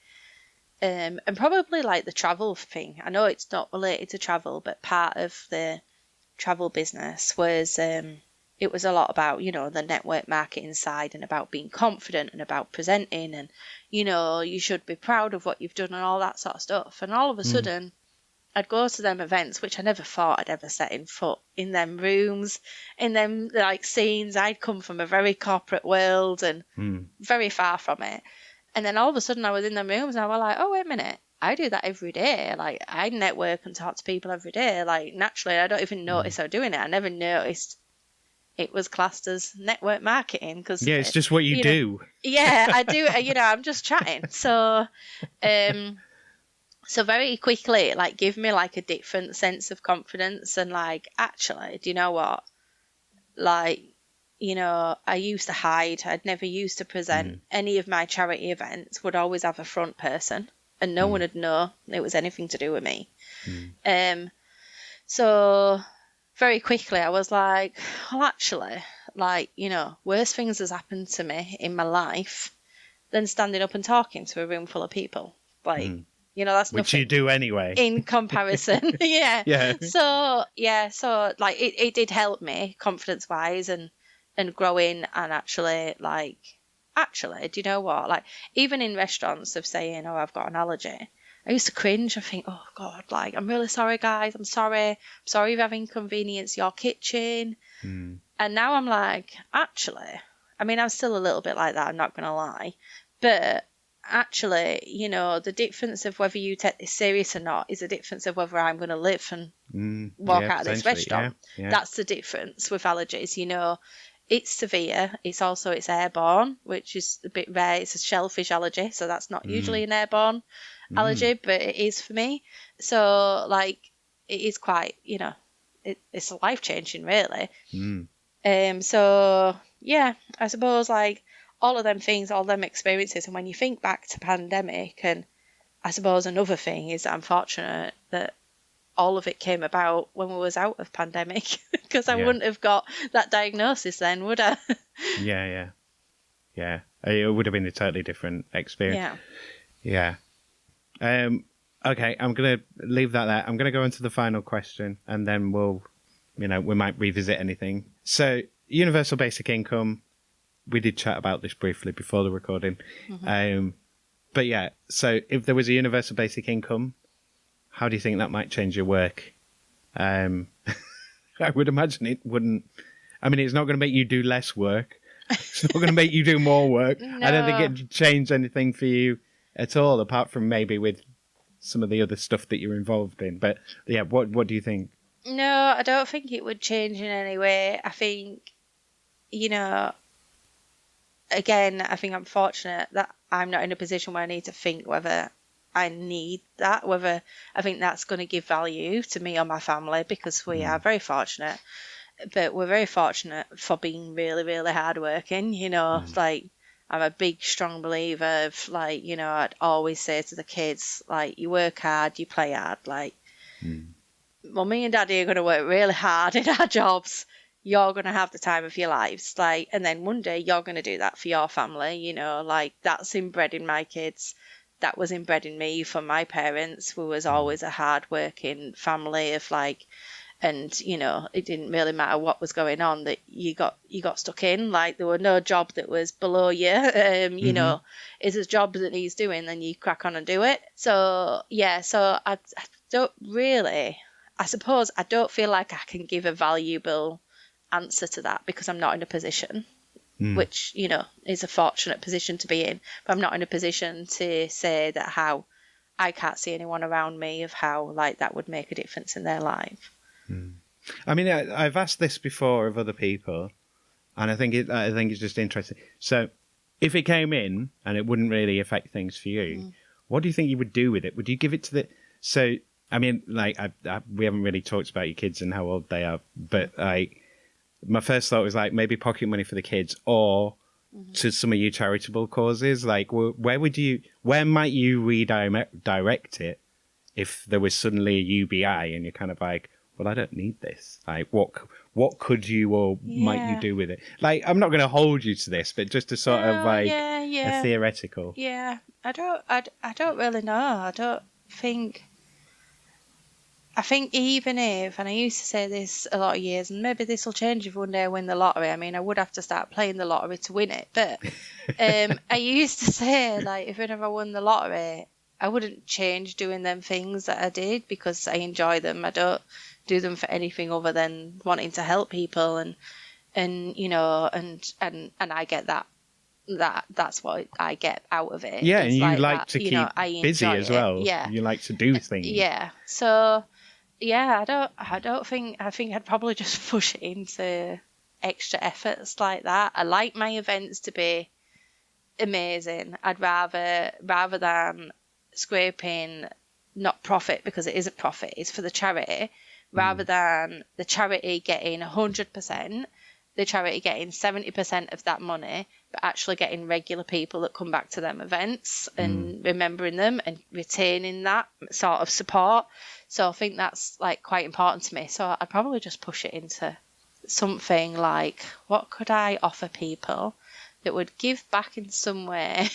and probably like the travel thing. I know it's not related to travel, but part of the travel business was it was a lot about, the network marketing side and about being confident and about presenting and, you should be proud of what you've done and all that sort of stuff. And all of a sudden, I'd go to them events, which I never thought I'd ever set in foot in them rooms, in them like scenes. I'd come from a very corporate world and very far from it. And then all of a sudden I was in them rooms and I was like, oh, wait a minute. I do that every day. Like I network and talk to people every day. Like naturally, I don't even notice I'm doing it. I never noticed it was classed as network marketing because it's just what you do. Yeah, I do. I'm just chatting. So, so very quickly, it like give me like a different sense of confidence and like actually, do you know what? Like, I used to hide. I'd never used to present. Any of my charity events would always have a front person, and no one would know it was anything to do with me. So very quickly I was like, well, actually, like, worse things has happened to me in my life than standing up and talking to a room full of people. Like, that's which nothing you do anyway in comparison. Yeah. So like it did help me confidence wise and growing and actually, do you know what? Like even in restaurants of saying, oh, I've got an allergy. I used to cringe and think, oh God, like, I'm really sorry, guys. I'm sorry if I've inconvenienced your kitchen. And now I'm like, actually, I mean, I'm still a little bit like that, I'm not going to lie. But actually, the difference of whether you take this serious or not is the difference of whether I'm going to live and walk out of this restaurant. Yeah. That's the difference with allergies, It's severe. It's airborne, which is a bit rare. It's a shellfish allergy, so that's not usually an airborne allergy, but it is for me. So, like, it is quite, it's life-changing, really. So, yeah, I suppose, like, all of them things, all them experiences, and when you think back to pandemic, and I suppose another thing is that I'm fortunate that all of it came about when we was out of pandemic, because I wouldn't have got that diagnosis then, would I? Yeah. It would have been a totally different experience. Yeah. Okay, I'm going to leave that there. I'm going to go into the final question, and then we'll, we might revisit anything. So, universal basic income, we did chat about this briefly before the recording. But yeah, so if there was a universal basic income, how do you think that might change your work? I would imagine it wouldn't. I mean, it's not going to make you do less work. It's not going to make you do more work. No. I don't think it'd change anything for you at all, apart from maybe with some of the other stuff that you're involved in. But yeah, what do you think? No, I don't think it would change in any way. I think, again, I think I'm fortunate that I'm not in a position where I need to think whether I need that, whether I think that's going to give value to me or my family, because we are very fortunate. But we're very fortunate for being really, really hardworking. Like, I'm a big, strong believer of, like, I'd always say to the kids, like, you work hard, you play hard. Like, Mummy and Daddy are going to work really hard in our jobs. You're going to have the time of your lives. Like, and then one day you're going to do that for your family. Like, that's inbred in my kids. That was inbred in me from my parents, who was always a hard-working family of, like, and, it didn't really matter what was going on, that you got stuck in. Like, there were no job that was below you. It's a job that he's doing, then you crack on and do it. So, yeah, so I don't really, I suppose I don't feel like I can give a valuable answer to that because I'm not in a position. which, you know, is a fortunate position to be in. But I'm not in a position to say that how I can't see anyone around me of how like that would make a difference in their life. I mean, I've asked this before of other people, and I think it's just interesting. So, if it came in and it wouldn't really affect things for you, what do you think you would do with it? Would you give it to the? So, I mean, like, we haven't really talked about your kids and how old they are, but like, my first thought was like maybe pocket money for the kids, or to some of your charitable causes. Like, where might you redirect it if there was suddenly a UBI and you're kind of like, well, I don't need this. Like, what could you or might you do with it? Like, I'm not going to hold you to this, but just a sort of like a theoretical. Yeah, I don't really know. I think even if, and I used to say this a lot of years, and maybe this will change if one day I win the lottery. I mean, I would have to start playing the lottery to win it. But I used to say, like, if I won the lottery, I wouldn't change doing them things that I did because I enjoy them. I don't do them for anything other than wanting to help people, and you know, and I get that's what I get out of it. Yeah, it's and you like that, to you keep know, I busy enjoy as it. well. Yeah, You like to do things. yeah. So yeah, I think I'd probably just push it into extra efforts like that. I like my events to be amazing. I'd rather than scraping not profit, because it isn't profit, it's for the charity, rather than the charity getting 100%, the charity getting 70% of that money, but actually getting regular people that come back to them events and remembering them and retaining that sort of support. So I think that's like quite important to me. So I'd probably just push it into something like, what could I offer people that would give back in some way?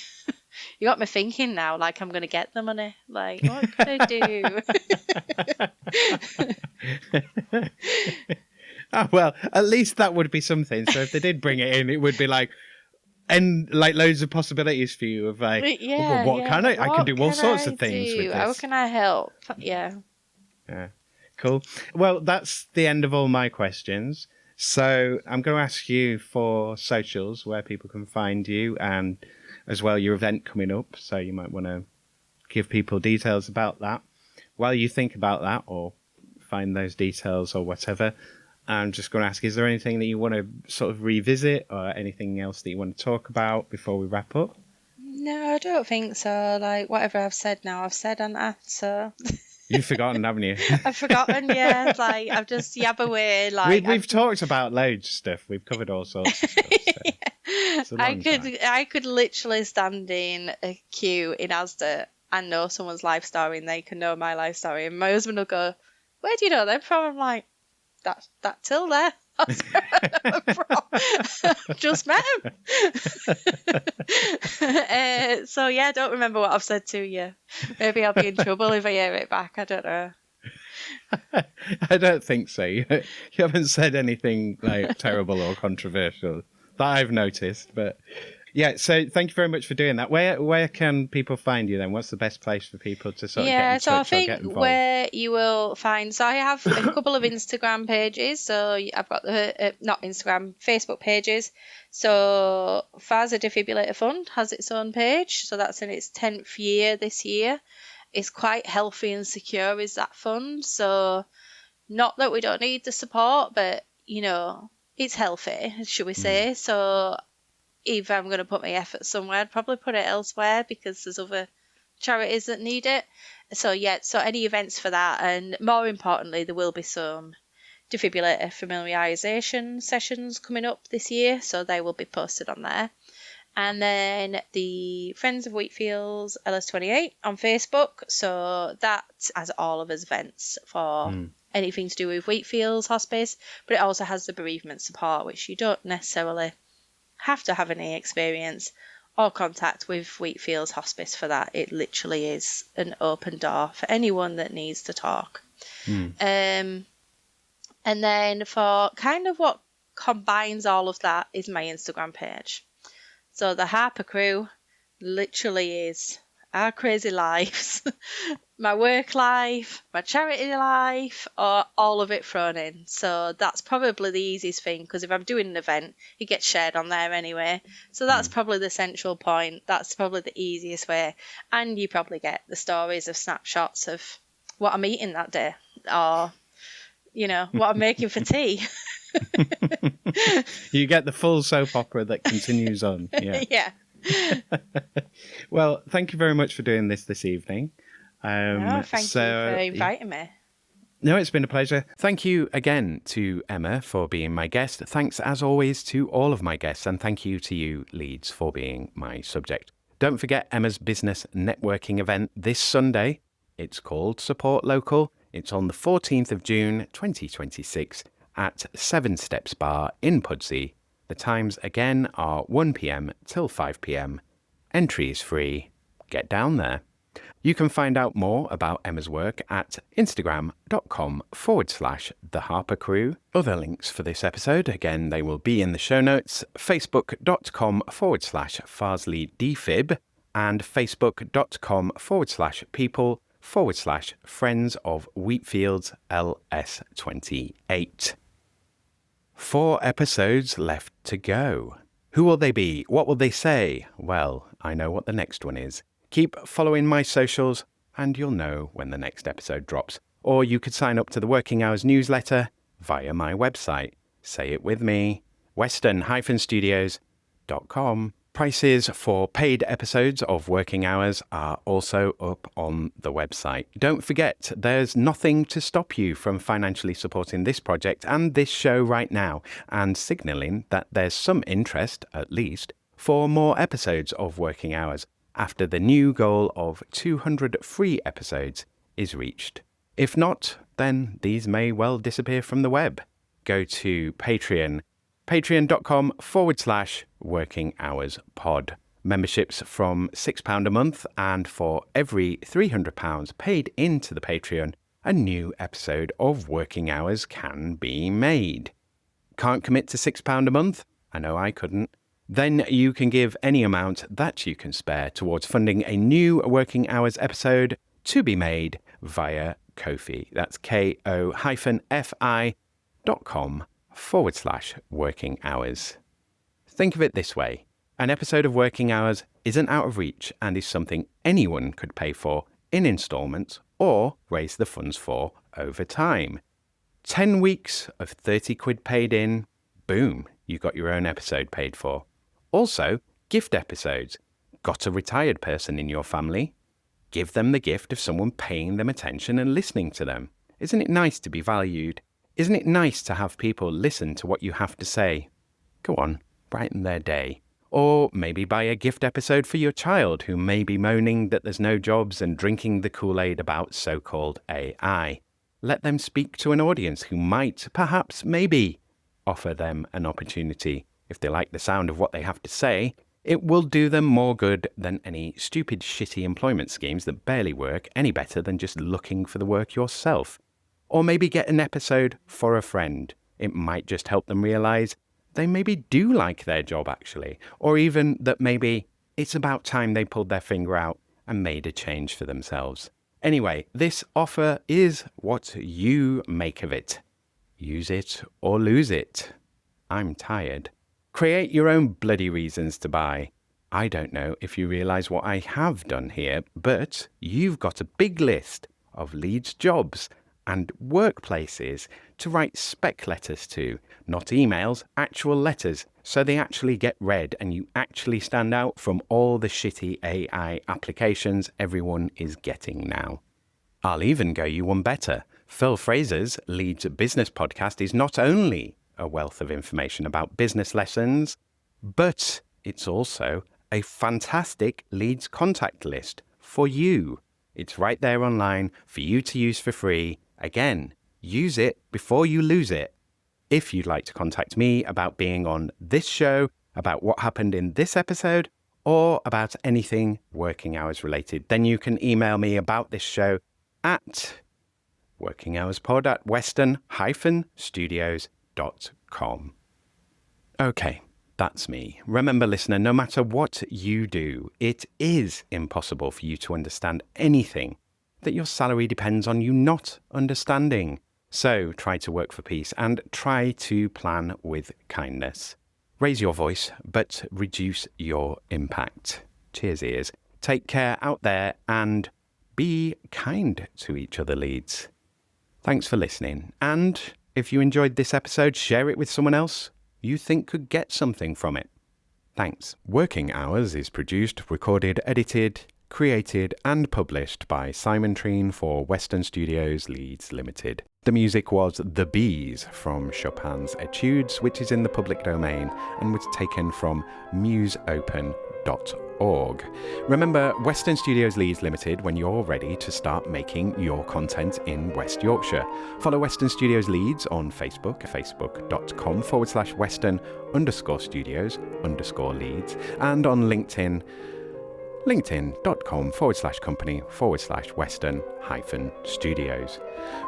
You got me thinking now, like I'm going to get the money. Like, what could I do? Oh, well, at least that would be something. So if they did bring it in, it would be like, and like loads of possibilities for you of like, what can I can do all sorts of things with this. How can I help? Yeah. Yeah. Cool. Well, that's the end of all my questions. So I'm going to ask you for socials, where people can find you, and as well your event coming up. So you might want to give people details about that. While you think about that or find those details or whatever, I'm just going to ask, is there anything that you want to sort of revisit or anything else that you want to talk about before we wrap up? No, I don't think so. Like, whatever I've said now, I've said, haven't I? So... You've forgotten, haven't you? I've forgotten, yeah. Like, I've just yab away. Like, we've talked about loads of stuff. We've covered all sorts of stuff. So. It's a long time. I could literally stand in a queue in Asda and know someone's life story, and they can know my life story. And my husband will go, "Where do you know them from?" I'm like, that till there. That's where I know them from. Just met him. So yeah, I don't remember what I've said to you. Maybe I'll be in trouble if I hear it back. I don't know. I don't think so. You haven't said anything like terrible or controversial that I've noticed, but yeah. So thank you very much for doing that. Where can people find you then? What's the best place for people to sort of get in touch so I think or get involved? where you will find. So I have a couple of Instagram pages. So I've got the not Instagram, Facebook pages. So Faza Defibrillator Fund has its own page. So that's in its 10th year this year. It's quite healthy and secure, is that fund. So not that we don't need the support, but you know, it's healthy, should we say. So if I'm going to put my effort somewhere, I'd probably put it elsewhere because there's other charities that need it. So yeah, so any events for that, and more importantly, there will be some defibrillator familiarisation sessions coming up this year, so they will be posted on there. And then the Friends of Wheatfields LS28 on Facebook, so that has all of us events for anything to do with Wheatfields hospice, but it also has the bereavement support, which you don't necessarily have to have any experience or contact with Wheatfields hospice for that. It literally is an open door for anyone that needs to talk. And then for kind of what combines all of that is my Instagram page. So the Harper crew literally is our crazy lives, my work life, my charity life, or all of it thrown in. So that's probably the easiest thing, because if I'm doing an event, it gets shared on there anyway. So that's probably the central point. That's probably the easiest way. And you probably get the stories of snapshots of what I'm eating that day, or, what I'm making for tea. You get the full soap opera that continues on. Yeah. Yeah. Well, thank you very much for doing this evening. No, thank you for inviting me. No, it's been a pleasure. Thank you again to Emma for being my guest. Thanks, as always, to all of my guests. And thank you to you, Leeds, for being my subject. Don't forget Emma's business networking event this Sunday. It's called Support Local. It's on the 14th of June, 2026 at 7 Steps Bar in Pudsey. The times again are 1 p.m. till 5 p.m. Entry is free. Get down there. You can find out more about Emma's work at instagram.com/The Harper Crew. Other links for this episode, again, they will be in the show notes. Facebook.com/FarsleyDFib and Facebook.com/people/Friends of Wheatfields LS28. 4 episodes left to go. Who will they be? What will they say? Well, I know what the next one is. Keep following my socials and you'll know when the next episode drops. Or you could sign up to the Working Hours newsletter via my website. Say it with me, western-studios.com. Prices for paid episodes of Working Hours are also up on the website. Don't forget, there's nothing to stop you from financially supporting this project and this show right now, and signalling that there's some interest, at least, for more episodes of Working Hours after the new goal of 200 free episodes is reached. If not, then these may well disappear from the web. Go to Patreon, patreon.com/Working Hours Pod. Memberships from £6 a month, and for every £300 paid into the Patreon, a new episode of Working Hours can be made. Can't commit to £6 a month? I know I couldn't. Then you can give any amount that you can spare towards funding a new Working Hours episode to be made via Ko-fi. That's ko-fi.com/Working Hours. Think of it this way. An episode of Working Hours isn't out of reach and is something anyone could pay for in installments or raise the funds for over time. 10 weeks of 30 quid paid in, boom, you got your own episode paid for. Also, gift episodes. Got a retired person in your family? Give them the gift of someone paying them attention and listening to them. Isn't it nice to be valued? Isn't it nice to have people listen to what you have to say? Go on, brighten their day. Or maybe buy a gift episode for your child who may be moaning that there's no jobs and drinking the Kool-Aid about so-called AI. Let them speak to an audience who might, perhaps, maybe, offer them an opportunity. If they like the sound of what they have to say, it will do them more good than any stupid, shitty employment schemes that barely work any better than just looking for the work yourself. Or maybe get an episode for a friend. It might just help them realize they maybe do like their job, actually. Or even that maybe it's about time they pulled their finger out and made a change for themselves. Anyway, this offer is what you make of it. Use it or lose it. I'm tired. Create your own bloody reasons to buy. I don't know if you realise what I have done here, but you've got a big list of Leeds jobs and workplaces to write spec letters to. Not emails, actual letters, so they actually get read and you actually stand out from all the shitty AI applications everyone is getting now. I'll even go you one better. Phil Fraser's Leeds Business Podcast is not only a wealth of information about business lessons, but it's also a fantastic Leeds contact list for you. It's right there online for you to use for free. Again, use it before you lose it. If you'd like to contact me about being on this show, about what happened in this episode, or about anything Working Hours related, then you can email me about this show at workinghourspod@western-studios.com. Okay, That's me. Remember, listener, no matter what you do, it is impossible for you to understand anything that your salary depends on you not understanding. So try to work for peace and try to plan with kindness. Raise your voice, but reduce your impact. Cheers, ears. Take care out there and be kind to each other, leads. Thanks for listening. And if you enjoyed this episode, share it with someone else you think could get something from it. Thanks. Working Hours is produced, recorded, edited, created and published by Simon Treen for Western Studios Leeds Limited. The music was The Bees from Chopin's Etudes, which is in the public domain and was taken from museopen.org. Remember, Western Studios Leeds Limited when you're ready to start making your content in West Yorkshire. Follow Western Studios Leeds on Facebook, facebook.com/Western_Studios_Leeds, and on LinkedIn, linkedin.com/company/Western-Studios.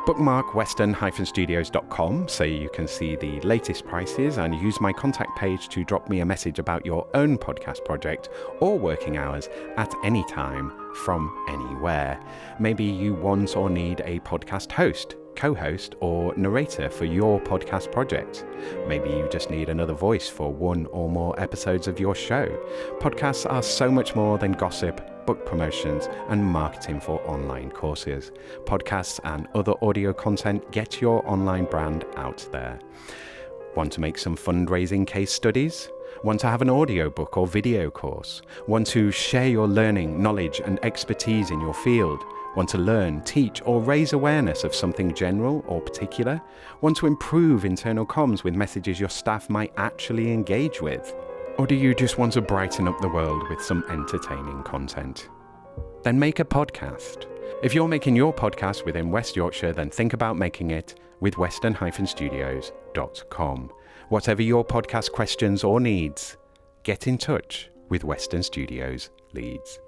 Bookmark western-studios.com so you can see the latest prices and use my contact page to drop me a message about your own podcast project or working hours at any time from anywhere. Maybe you want or need a podcast host, co-host or narrator for your podcast project. Maybe you just need another voice for one or more episodes of your show. Podcasts are so much more than gossip, book promotions and marketing for online courses. Podcasts and other audio content get your online brand out there. Want to make some fundraising case studies? Want to have an audiobook or video course? Want to share your learning, knowledge and expertise in your field? Want to learn, teach or raise awareness of something general or particular? Want to improve internal comms with messages your staff might actually engage with? Or do you just want to brighten up the world with some entertaining content? Then make a podcast. If you're making your podcast within West Yorkshire, then think about making it with western-studios.com. Whatever your podcast questions or needs, get in touch with Western Studios Leeds.